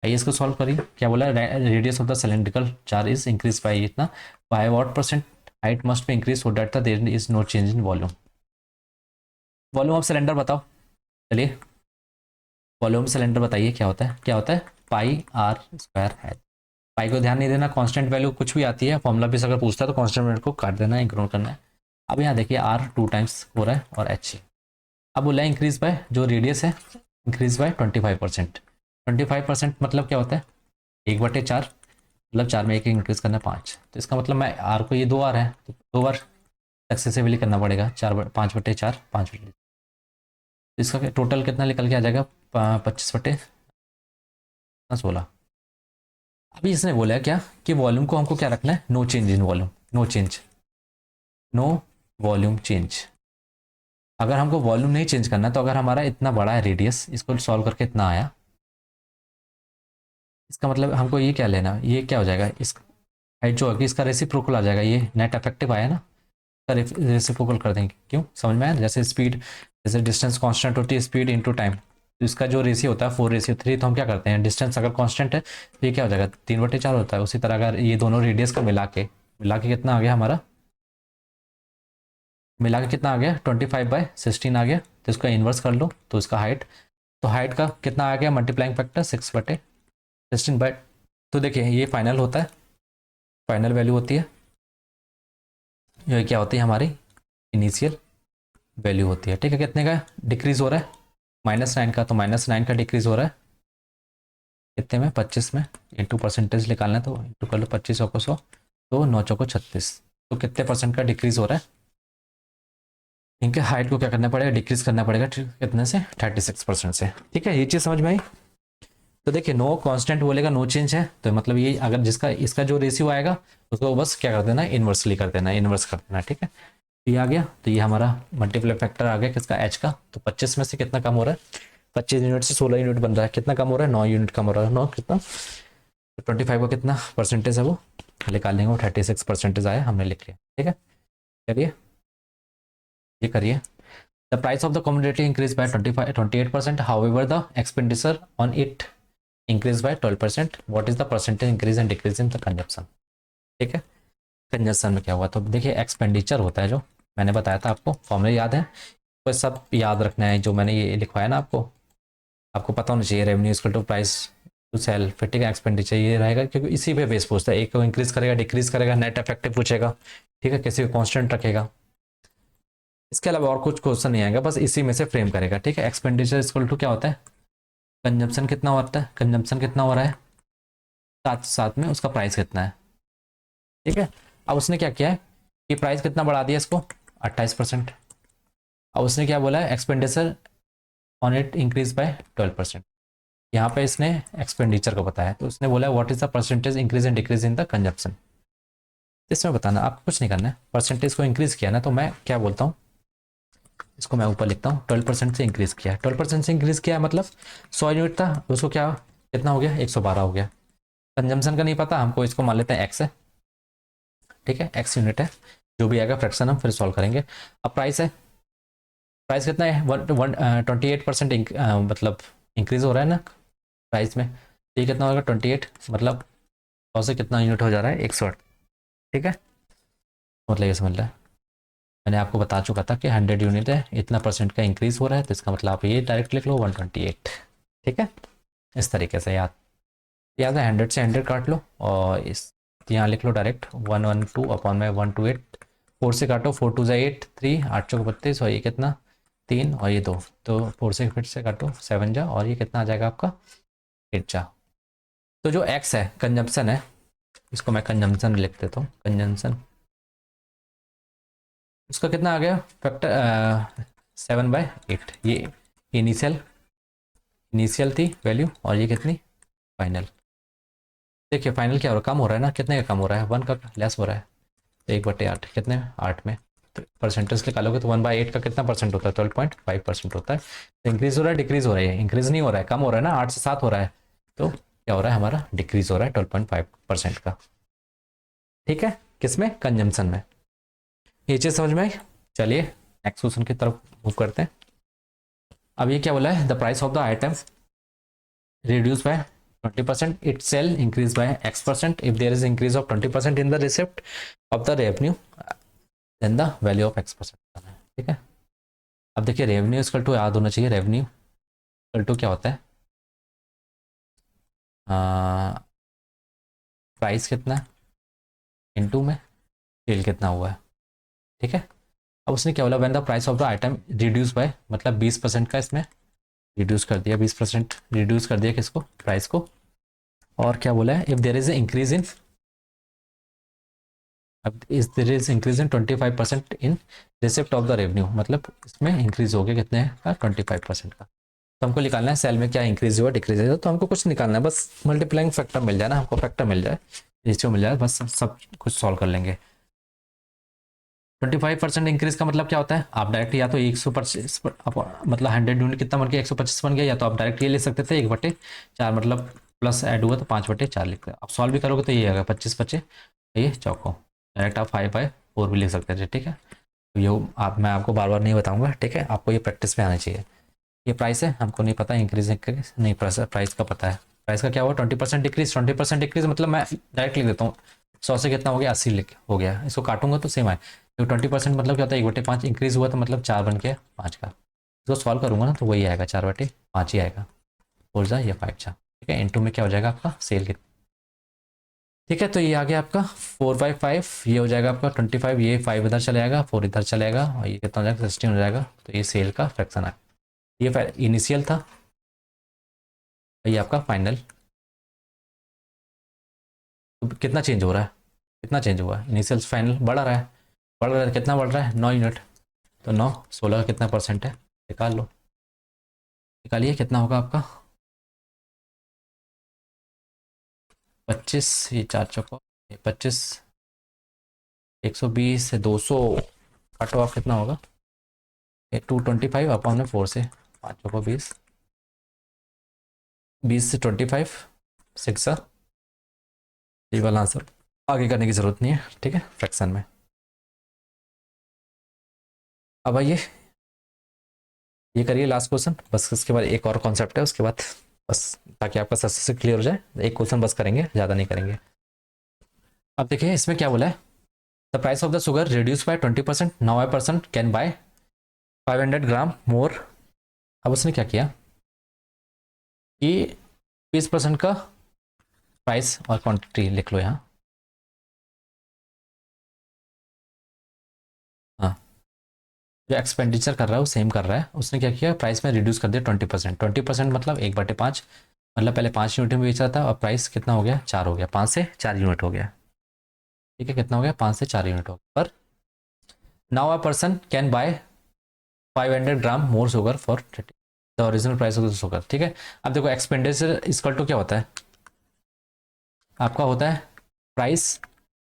आइए इसको सॉल्व करिए, क्या बोला, radius of the cylindrical jar is increase by इतना, by what percent height must be increase so that the there is no change in volume. Volume of cylinder बताओ, चलिए वॉल्यूम सिलेंडर बताइए क्या होता है, क्या होता है πr² है। पाई को ध्यान नहीं देना, कांस्टेंट वैल्यू कुछ भी आती है फॉर्मूला भी अगर पूछता है तो कांस्टेंट वैल्यू को काट देना है, इग्नोर करना है। अब यहाँ देखिए r 2 टाइम्स हो रहा है और h। अब बोला है इंक्रीज बाय, जो रेडियस है इंक्रीज बाय 25%। 25% मतलब क्या होता है 1/4, मतलब 4 में 1 इंक्रीज करना है 5, तो इसका मतलब मैं r को, ये 2r है तो 2 बार सक्सेसिवली करना पड़ेगा, 5/4 5, तो इसका टोटल कितना निकल के आ जाएगा 25/16। अभी इसने बोला है क्या कि वॉल्यूम को हमको क्या रखना है, no change in volume, no volume change. अगर हमको वॉल्यूम नहीं चेंज करना तो अगर हमारा इतना बड़ा है रेडियस, इसको सॉल्व करके इतना आया, इसका मतलब हमको ये क्या लेना, ये क्या हो जाएगा, इस हाइट जो होगी इसका रेसिप्रोकल आ जाएगा, ये नेट इफेक्टिव आया ना, रेसिप्रोकल कर देंगे, क्यों समझ में आया, जैसे स्पीड, जैसे डिस्टेंस कांस्टेंट होती है स्पीड इनटू टाइम, तो इसका जो रेशियो होता है 4:3, तो हम क्या करते हैं, डिस्टेंस अगर कांस्टेंट है तो ये क्या हो जाएगा 3/4 होता है। उसी तरह अगर ये दोनों रेडियस का मिला के कितना आ गया हमारा, मिला के कितना आ गया 25/16 आ गया, तो इसका इन्वर्स कर लो तो इसका हाइट, तो हाइट का कितना आ गया मल्टीप्लाइंग फैक्टर 6/16 तो देखिए ये फाइनल होता है, फाइनल वैल्यू होती है, ये क्या होती है हमारी इनिशियल वैल्यू होती है, ठीक है। कितने का डिक्रीज हो रहा है, -9 का, तो -9 का डिक्रीज हो रहा है कितने में 25 में, इंटू परसेंटेज निकालना है तो इंटू कर लो 25 को 100, तो 9 चौको 36, तो कितने परसेंट का डिक्रीज हो रहा है, इनके हाइट को क्या करना पड़ेगा, डिक्रीज करना पड़ेगा, कितने से 36% से, ठीक है। ये चीज़ समझ में आई। तो देखिए नो कांस्टेंट बोलेगा नो चेंज है, तो मतलब ये अगर जिसका इसका जो रेशियो आएगा उसको बस क्या कर देना, इन्वर्सली कर देना, इन्वर्स कर देना, ठीक है। ये आ गया, तो ये हमारा मल्टीप्लाई फैक्टर आ गया किसका, एच का। तो 25 में से कितना कम हो रहा है, 25 यूनिट से 16 यूनिट बन रहा है, कितना कम हो रहा है, 9 यूनिट कम हो रहा है। 9 कितना, 25 का कितना परसेंटेज है वो निकाल लेंगे, वो 36% आया, हमने लिख लिया। ठीक है, करिए, ये करिए। The price of the commodity increase by 28%, however the expenditure on it increase by 12%, what is the percentage increase and decrease in the consumption. ठीक है, कंजप्शन में क्या हुआ, तो देखिए एक्सपेंडिचर होता है, जो मैंने बताया था आपको, फॉर्मूला याद है, तो सब याद रखना है जो मैंने ये लिखवाया ना आपको, आपको पता होना चाहिए। Revenue equal to price to sell, फिर ठीक है, एक्सपेंडिचर ये रहेगा, क्योंकि इसी पे बेस पूछता है, एक को इंक्रीज करेगा डिक्रीज करेगा, नेट इफेक्टिव पूछेगा, ठीक है, किसी को कांस्टेंट रखेगा, इसके अलावा और कुछ क्वेश्चन नहीं आएगा, बस इसी में से फ्रेम करेगा। ठीक है, एक्सपेंडिचर इक्वल टू क्या होता है, कंजम्पशन कितना होता है, कंजम्पशन कितना हो रहा है, साथ साथ में उसका प्राइस कितना है। ठीक है, अब उसने क्या किया है कि प्राइस कितना बढ़ा दिया इसको, 28%। अब उसने क्या बोला है, expenditure on it increase by 12%। यहाँ पे इसने एक्सपेंडिचर को बताया, तो उसने बोला what is the percentage increase and decrease in the consumption. इसमें बताना, आपको कुछ नहीं करना है, परसेंटेज को इंक्रीज किया ना, तो मैं क्या बोलता हूँ, इसको मैं ऊपर लिखता हूँ, 12% से इंक्रीज किया है, 12% से इंक्रीज किया है, मतलब 100 यूनिट था, उसको क्या कितना हो गया, 112 हो गया। कंजम्पशन का नहीं पता हमको, इसको मान लेते हैं एक्स है। ठीक है, एक्स यूनिट है, जो भी आएगा फ्रैक्शन हम फिर सॉल्व करेंगे। अब प्राइस है, प्राइस कितना है, 28% मतलब इंक्रीज हो रहा है ना प्राइस में, तो ये कितना होगा 28, मतलब 100 से कितना यूनिट हो जा रहा है, 108। ठीक है, मतलब ये समझ रहा है, मैंने आपको बता चुका था कि 100 यूनिट है, इतना परसेंट का इंक्रीज हो रहा है, तो इसका मतलब आप ये डायरेक्ट लिख लो 128। ठीक है, इस तरीके से याद याद है, 100 से 100 काट लो, और इस यहाँ लिख लो डायरेक्ट 112 अपॉन में 128, 4 से काटो, 4 टू ज़ा 8, 3 8 चौक 32, और ये कितना 3 और ये 2, तो 4 से फिर से काटो 7 जा, और ये कितना आ जाएगा आपका 8 जा। तो जो एक्स है कंजम्पशन है, इसको मैं कंजम्पशन लिख देता हूँ, कंजम्पशन उसका कितना आ गया फैक्टर 7/8। ये इनिशियल इनिशियल थी वैल्यू, और ये कितनी फाइनल। देखिए फाइनल क्या हो रहा है, कम हो रहा है ना, कितने का कम हो रहा है, 1 का लेस हो रहा है, तो 1/8 कितने में, 8 में। तो परसेंटेज निकालोगे तो 1/8 का कितना परसेंट होता है, 12.5% होता है। तो इंक्रीज हो रहा है डिक्रीज हो रहा है, इंक्रीज नहीं हो रहा है, कम हो रहा है ना, 8 से 7 हो रहा है, तो क्या हो रहा है हमारा, डिक्रीज हो रहा है 12.5% का। ठीक है, किसमें, कंजम्पशन में। ये चीज़ समझ में आई। चलिए नेक्स्ट क्वेश्चन की तरफ मूव करते हैं। अब ये क्या बोला है, the price of the item reduced by 20%, its sale increased by X%. If there is increase of 20% in the receipt of the revenue, then the value of X%। ठीक है, अब देखिए रेवेन्यू इक्वल टू याद होना चाहिए, revenue equal to क्या होता है, प्राइस कितना इनटू में सेल कितना हुआ है। ठीक है, अब उसने क्या बोला, when the price of the item reduce by, मतलब 20% का इसमें रिड्यूस कर दिया, 20% रिड्यूस कर दिया किसको, प्राइस को। और क्या बोला है, if there is increase in, अब इस there is increase in 25% in receipt of the revenue, मतलब इसमें इंक्रीज हो गया कितने का, 25% का। तो हमको निकालना है सेल में क्या इंक्रीज हुआ डिक्रीज हुआ, तो हमको कुछ निकालना है, बस मल्टीप्लाइंग फैक्टर मिल जाए ना, हमको फैक्टर मिल जाए, रेशियो मिल जाए, बस सब कुछ सॉल्व कर लेंगे। 25% इंक्रीज का मतलब क्या होता है, आप डायरेक्ट या तो 125, मतलब 100 यूनिट कितना बन गया, 125 बन गया, या तो आप डायरेक्ट ये ले सकते थे 1/4, मतलब प्लस ऐड हुआ तो 5/4 लिखते हैं। आप सॉल्व भी करोगे तो ये आएगा 25/25, ये चौको, डायरेक्ट आप 5/4 भी लिख सकते थे। ठीक है, तो ये आप, मैं आपको बार बार नहीं बताऊंगा, ठीक है, आपको ये प्रैक्टिस में आना चाहिए। ये प्राइस है, हमको नहीं पता इंक्रीज इंक्रीज नहीं, प्राइस का पता है, प्राइस का क्या हुआ 20% डिक्रीज, 20% डिक्रीज मतलब मैं डायरेक्ट लिख देता हूँ, 100 से कितना हो गया 80 लिख हो गया, इसको काटूंगा तो सेम आए, तो 20% मतलब क्या होता है 1/5 इंक्रीज हुआ, तो मतलब 4 बन के 5 का, इसको सॉल्व करूंगा ना तो वही आएगा 4/5 ही आएगा, 4 जा या 5 जा। ठीक है, इनटू में क्या हो जाएगा आपका सेल कितना। ठीक है, तो ये आ गया आपका 4/5, ये हो जाएगा आपका 25, ये 5 इधर चले जाएगा, 4 इधर चले जाएगा, और ये कितना हो जाएगा 16 हो जाएगा, तो ये सेल का फ्रैक्शन आ, ये इनिशियल था, ये आपका फाइनल। तो कितना चेंज हो रहा है, कितना चेंज हुआ है, इनिशियल फाइनल बढ़ रहा है, बढ़ रहा है, कितना बढ़ रहा है 9 यूनिट, तो 9 16 का कितना परसेंट है, निकाल लो, निकालिए कितना होगा आपका 25, ये 4 चौको 25, 120 से 200, काटो ऑफ कितना होगा, ये 225 अपॉन में 4 से 5 को 20, 20 से 25, 6 ये वाला आंसर, आगे करने की ज़रूरत नहीं है, ठीक है, फ्रैक्शन में। अब आइए ये करिए लास्ट क्वेश्चन, बस इसके बाद एक और कॉन्सेप्ट है उसके बाद, बस ताकि आपका सक्सेस से क्लियर हो जाए, एक क्वेश्चन बस करेंगे, ज़्यादा नहीं करेंगे। अब देखिए इसमें क्या बोला है, the price of the sugar reduce by 20%, now I person can buy 500 ग्राम मोर। अब उसने क्या किया कि 20% का प्राइस और क्वांटिटी लिख लो यहाँ, हाँ, जो एक्सपेंडिचर कर रहा है वो सेम कर रहा है, उसने क्या किया प्राइस में रिड्यूस कर दिया 20%, 20% मतलब 1/5, मतलब पहले 5 यूनिट में बेच रहा था और प्राइस कितना हो गया 4 हो गया, 5 से 4 यूनिट हो गया, ठीक है, कितना हो गया 5 से 4 यूनिट हो गया। पर now a person can buy 500 gram more sugar for the original price of the sugar, ठीक है। अब देखो एक्सपेंडिचर इक्वल टू क्या होता है, आपका होता है प्राइस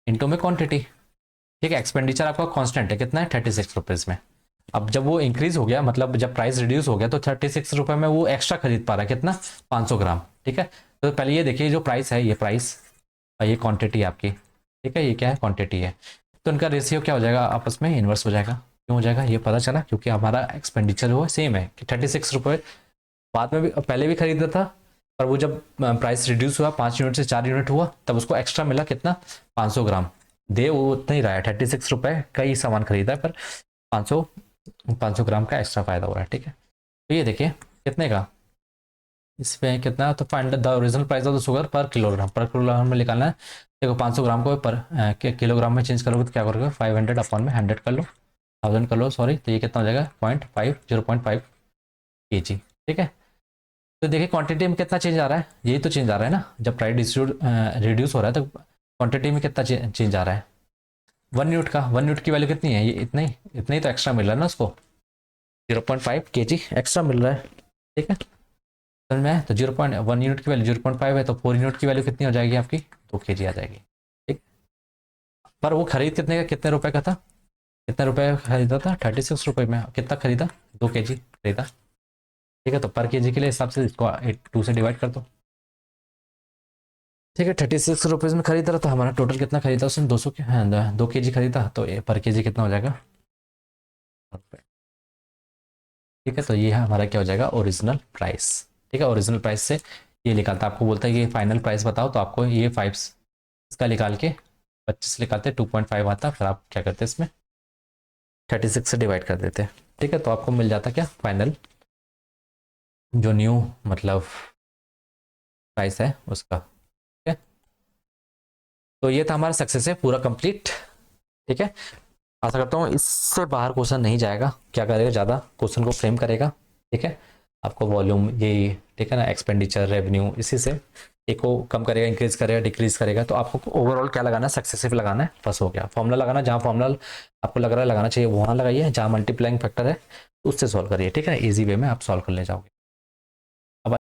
इंटू में क्वांटिटी, ठीक है। एक्सपेंडिचर आपका कांस्टेंट है, कितना है 36 रुपीज़ में। अब जब वो इंक्रीज हो गया, मतलब जब प्राइस रिड्यूस हो गया तो 36 रुपये में वो एक्स्ट्रा खरीद पा रहा है, कितना 500 ग्राम, ठीक है। तो पहले ये देखिए जो प्राइस है, ये प्राइस और ये क्वांटिटी आपकी, ठीक है, ये क्या है क्वांटिटी है, तो इनका रेशियो क्या हो जाएगा आपस में इन्वर्स हो जाएगा। क्यों हो जाएगा ये पता चला, क्योंकि हमारा एक्सपेंडिचर वो सेम है कि 36 रुपये बाद में भी पहले भी खरीदा था, पर वो जब प्राइस रिड्यूस हुआ 5 यूनिट से 4 यूनिट हुआ तब उसको एक्स्ट्रा मिला कितना 500 ग्राम, दे वो उतना ही रहा है 36 रुपये का ही सामान खरीदा है, पर 500 ग्राम का एक्स्ट्रा फायदा हो रहा है, ठीक है। तो ये देखिए कितने का, इसमें कितना, तो find the original price of the sugar पर किलोग्राम, पर किलोग्राम में निकालना है। देखो 500 ग्राम को पर किलोग्राम में चेंज करोगे तो क्या करोगे, 500 अपॉन में 100 कर लो, 1000 कर लो सॉरी, तो ये कितना हो जाएगा 0.5 kg, ठीक है। तो देखिए क्वांटिटी में कितना चेंज आ रहा है, यही तो चेंज आ रहा है ना, जब प्राइस रिड्यूस हो रहा है तो क्वांटिटी में कितना चेंज आ रहा है, 1 यूनिट का, 1 यूनिट की वैल्यू कितनी है, ये इतना ही तो एक्स्ट्रा मिल रहा है ना उसको, 0.5 kg एक्स्ट्रा मिल रहा है, ठीक है, समझ में आया। तो 0.1 यूनिट की वैल्यू 0.5 है, तो 4 यूनिट की वैल्यू कितनी हो जाएगी आपकी 2 kg आ जाएगी, ठीक। पर वो खरीद कितने का, कितने रुपए का था, कितने रुपए का खरीदा था 36 रुपये में, कितना खरीदा 2 kg खरीदा, ठीक है। तो पर केजी के लिए हिसाब से इसको 2 से डिवाइड कर दो, ठीक है। 36 रुपीज़ में खरीदा तो हमारा टोटल कितना खरीदा उसने 200 के, हाँ 2 kg खरीदा, तो पर केजी कितना हो जाएगा, ठीक है। तो ये हमारा क्या हो जाएगा ओरिजिनल प्राइस, ठीक है। ओरिजिनल प्राइस से ये निकालता है, आपको बोलता है कि फाइनल प्राइस बताओ, तो आपको ये 5 इसका निकाल के 25 निकालते 2.5 आता, फिर आप क्या करते हैं इसमें 36 से डिवाइड कर देते हैं, ठीक है। तो आपको मिल जाता क्या फाइनल जो न्यू मतलब प्राइस है उसका, ठीक है। तो ये था हमारा सक्सेस है पूरा कंप्लीट, ठीक है। आशा करता हूँ इससे बाहर क्वेश्चन नहीं जाएगा, क्या करेगा ज़्यादा क्वेश्चन को फ्रेम करेगा, ठीक है। आपको वॉल्यूम ये, ठीक है ना, एक्सपेंडिचर रेवेन्यू इसी से एक को कम करेगा, इंक्रीज करेगा, डिक्रीज करेगा, तो आपको ओवरऑल क्या लगाना है सक्सेसिव लगाना है, बस हो गया। फॉर्मूला लगाना, जहाँ फॉर्मूला आपको लग रहा है लगाना चाहिए वहाँ लगाइए, जहाँ मल्टीप्लाइंग फैक्टर है उससे सॉल्व करिए, ठीक है, ईजी वे में आप सॉल्व कर ले जाओगे। अब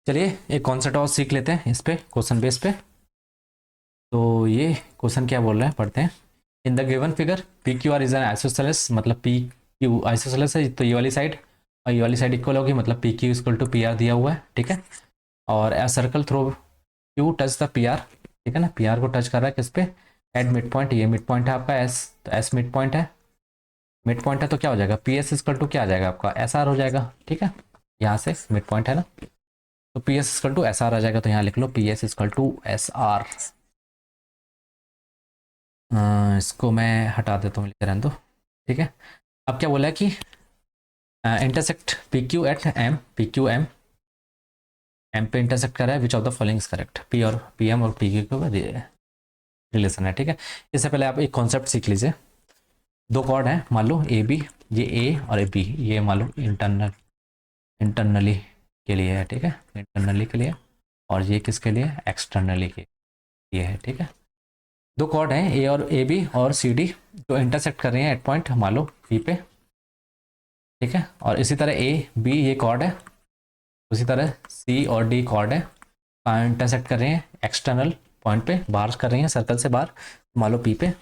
चलिए एक कॉन्सेप्ट और सीख लेते हैं इस पे क्वेश्चन बेस पे। तो ये क्वेश्चन क्या बोल रहे हैं पढ़ते हैं। In the given figure P Q R is an isosceles, मतलब पी क्यू आइसोसेलेस है, तो ये वाली साइड और ये वाली साइड इक्वल होगी, मतलब P Q equal to P R दिया हुआ है, ठीक है। और a circle through Q touch the P R, ठीक है ना, पी आर को टच कर रहा है किस पे एट मिड पॉइंट, ये मिड पॉइंट है आपका एस, तो एस मिड पॉइंट है, मिड पॉइंट है तो क्या हो जाएगा पी एस इक्वल टू क्या आ जाएगा आपका एस आर हो जाएगा, ठीक है। यहाँ से मिड पॉइंट है ना, तो P S equal to S R आ जाएगा, तो यहाँ लिख लो P S equal to S R. इसको मैं हटा देता हूँ, लिखे रहने दो, ठीक है। अब क्या बोला है कि intersect P Q at M, P Q M M पे इंटरसेक्ट कर रहा है, which of the following is correct, P और पी एम और पी क्यू का रिलेशन है, ठीक है। इससे पहले आप एक कॉन्सेप्ट सीख लीजिए, दो कॉर्ड हैं मान लो ए बी, ये ए और ए बी, ये मान लो इंटरनली के लिए है, ठीक है, इंटरनली के लिए, और ये किसके लिए एक्सटर्नली के लिए है, ठीक है। दो कॉर्ड हैं ए और ए बी और सी डी जो इंटरसेक्ट कर रहे हैं एट पॉइंट मान लो पी पे, ठीक है। और इसी तरह ए बी ये कॉर्ड है, उसी तरह सी और डी कॉर्ड है, इंटरसेक्ट कर रहे हैं एक्सटर्नल पॉइंट पे, बाहर कर रही हैं सर्कल से बाहर मान लो पी पे,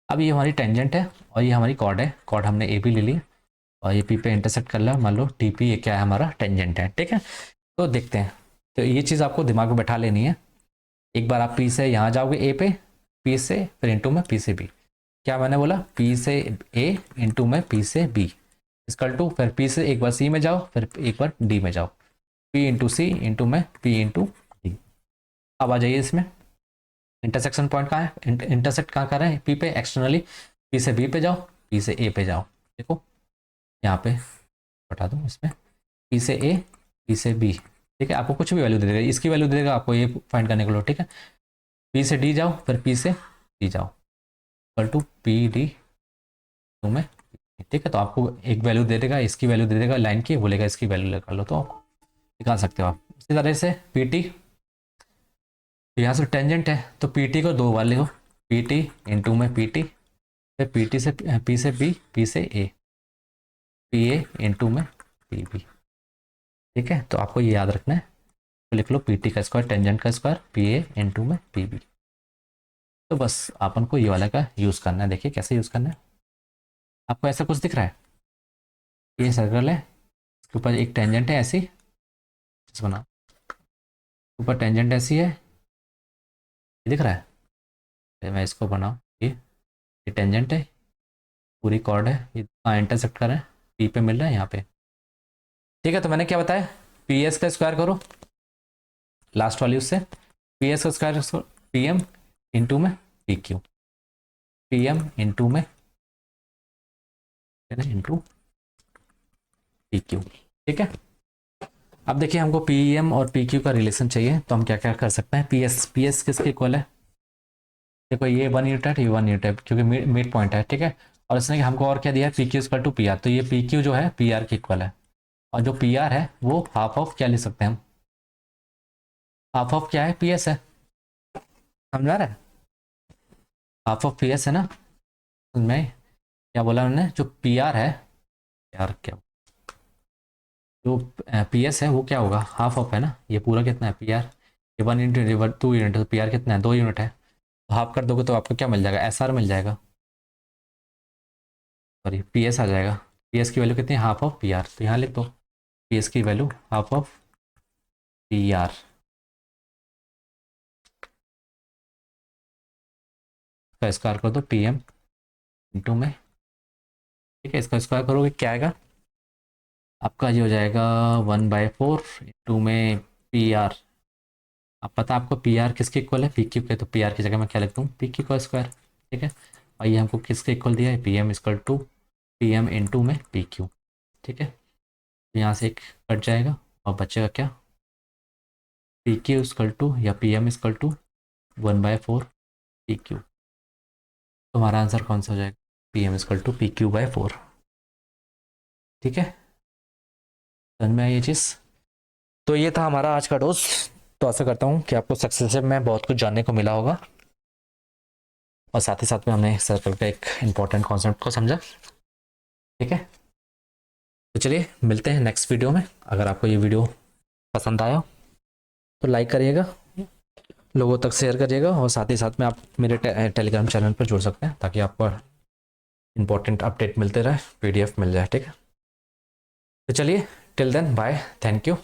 अब ये हमारी टेंजेंट है और ये हमारी कॉर्ड है, कॉर्ड हमने ए बी ले ली और ये पी पे इंटरसेक्ट कर लिया, मान लो टी पी ये क्या है हमारा टेंजेंट है, ठीक है। तो देखते हैं, तो ये चीज़ आपको दिमाग में बैठा लेनी है। एक बार आप पी से यहाँ जाओगे ए पे, पी से फिर इंटू में पी से बी, क्या मैंने बोला पी से ए इंटू में पी से बी इसकल टू, फिर पी से एक बार सी में जाओ फिर एक बार डी में जाओ, पी इंटू सी इंटू में पी इंटू डी। अब आ जाइए इसमें इंटरसेक्शन पॉइंट कहाँ है, इंटरसेक्ट कहाँ कर रहे हैं पी पे एक्सटर्नली, पी से बी पे जाओ पी से ए पे जाओ, देखो यहाँ पे बता दूँ इसमें पी से ए पी से बी, ठीक है। आपको कुछ भी वैल्यू दे देगा, इसकी वैल्यू दे देगा आपको ये फाइंड करने के लिए, ठीक है। पी से डी जाओ फिर पी से डी जाओ equal to P D two में, ठीक है। तो आपको एक वैल्यू दे देगा, इसकी वैल्यू दे देगा लाइन की, बोलेगा इसकी वैल्यू निकाल लो, तो आप निकाल सकते हो आप। इसी तरह से पी टी, यहाँ से टेंजेंट है तो पी टी को दो बार लिखो, पी टी इंटू में पी टी, फिर पी टी से पी से बी पी से ए, पी ए इंटू में पी बी, ठीक है। तो आपको ये याद रखना है, तो लिख लो पी टी का स्क्वायर टेंजेंट का स्क्वायर पी ए इंटू में पी बी। तो बस अपन को ये वाला का यूज़ करना है, देखिए कैसे यूज़ करना है। आपको ऐसा कुछ दिख रहा है, ये सर्कल है, इसके ऊपर एक टेंजेंट है ऐसी, बना ऊपर टेंजेंट ऐसी है, ये दिख रहा है। तो मैं इसको बनाऊँ, ये टेंजेंट है, पूरी कॉर्ड है, ये कहाँ इंटरसेक्ट कर रहे हैं पी पे मिल रहा है यहाँ पे, ठीक है। तो मैंने क्या बताया, पी एस का स्क्वायर करो लास्ट वाली उससे, पी एस का स्क्वायर पी एम इंटू में P Q, P M into में इंटू पी क्यू, ठीक है। अब देखिए हमको पी एम और पी क्यू का रिलेशन चाहिए, तो हम क्या क्या कर सकते हैं, पी एस किसके इक्वल है, देखो ये 1 यूनिट है, ये 1 यूनिट है क्योंकि मिड पॉइंट है, ठीक है। और इसने हमको और क्या दिया है, P Q equal to P R, तो ये पी क्यू जो है पी आर के इक्वल है, और जो पी आर है वो हाफ ऑफ क्या ले सकते हैं हम, हाफ ऑफ क्या है पी एस है, समझ आ रहा है, हाफ ऑफ पी एस है ना। मैं क्या बोला उन्होंने, जो पी आर है यार, क्या जो पी एस है वो क्या होगा, हाफ ऑफ है ना, ये पूरा कितना है पी आर, ये 1 यूनिट 2 यूनिट, तो पी आर कितना है 2 यूनिट है, तो हाफ कर दोगे तो आपको क्या मिल जाएगा, एस आर मिल जाएगा, सॉरी पी एस आ जाएगा। पी एस की वैल्यू कितनी है, हाफ ऑफ पी आर, तो यहाँ लिख दो पी एस की value half of P R, का स्क्वायर कर दो पी एम इंटू में, ठीक है। इसका स्क्वायर करोगे क्या आएगा आपका, ये हो जाएगा 1/4 इंटू में पी आर। अब पता आपको पी आर किसके इक्वल है, पी क्यू के, तो पी आर की जगह मैं क्या लिख दूँ, पी क्यू का स्क्वायर, ठीक है। और ये हमको किसके इक्वल दिया है, P M equal to P M into में पी क्यू, ठीक है। तो यहाँ से एक कट जाएगा और बचेगा क्या, पी क्यू इक्वल टू या P M equal to 1/4 P Q. तो हमारा आंसर कौन सा हो जाएगा, P M equal to P Q by 4, ठीक है। समझ में आई ये चीज़। तो ये था हमारा आज का डोज। तो आशा करता हूँ कि आपको सक्सेसिव में बहुत कुछ जानने को मिला होगा, और साथ ही साथ में हमने सर्कल का एक इम्पॉर्टेंट कॉन्सेप्ट को समझा, ठीक है। तो चलिए मिलते हैं नेक्स्ट वीडियो में। अगर आपको ये वीडियो पसंद आया तो लाइक करिएगा, लोगों तक शेयर करिएगा, और साथ ही साथ में आप मेरे टेलीग्राम चैनल पर जुड़ सकते हैं ताकि आपको इंपॉर्टेंट अपडेट मिलते रहे, पीडीएफ मिल जाए, ठीक है। तो चलिए till then bye, thank you.